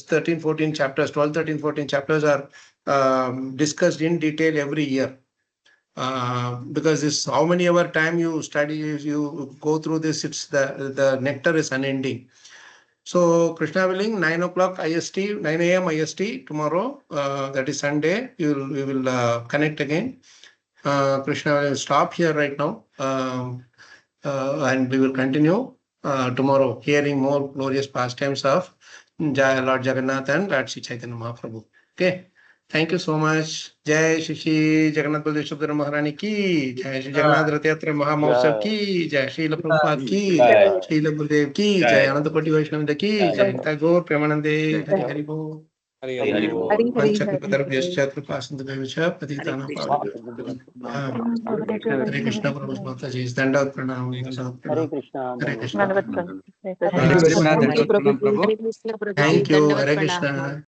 S1: 13, 14 chapters, 12, 13, 14 chapters are discussed in detail every year. Because this how many hour time you study, you go through this, it's the nectar is unending. So Krishna willing, 9 o'clock IST, 9 a.m. IST tomorrow, that is Sunday, we will connect again. Krishna will stop here right now, and we will continue tomorrow, hearing more glorious pastimes of Lord Jagannath and Lord Sri Chaitanya Mahaprabhu. Okay. Thank you so much. Jai Shri Jagannath Baladev Subhadra Maharani ki, Jai Shri Jagannath Rath Yatra Mahamahotsav ki, Jai Shri Prabhupada ki, Shri Baladev ki, Jai Ananta Koti Vaishnava ki, Jai Nitya Gaur Premanande, Hari Hari Bol.
S6: Hari Bol.
S1: Panchakripatarbhyascha Kripasindhubhyascha Patitanam Pavanebhyascha. Hare Krishna Prabhu Mataji. Dandavat Pranam.
S6: Hare Krishna.
S1: Hare Krishna.
S4: Hare Krishna,
S3: Hare
S4: Dandavat Pranam, Prabhu.
S3: Krishna, Prabhuji.
S1: Thank you.
S3: Dandavat
S1: Hare
S3: pranam.
S1: Krishna.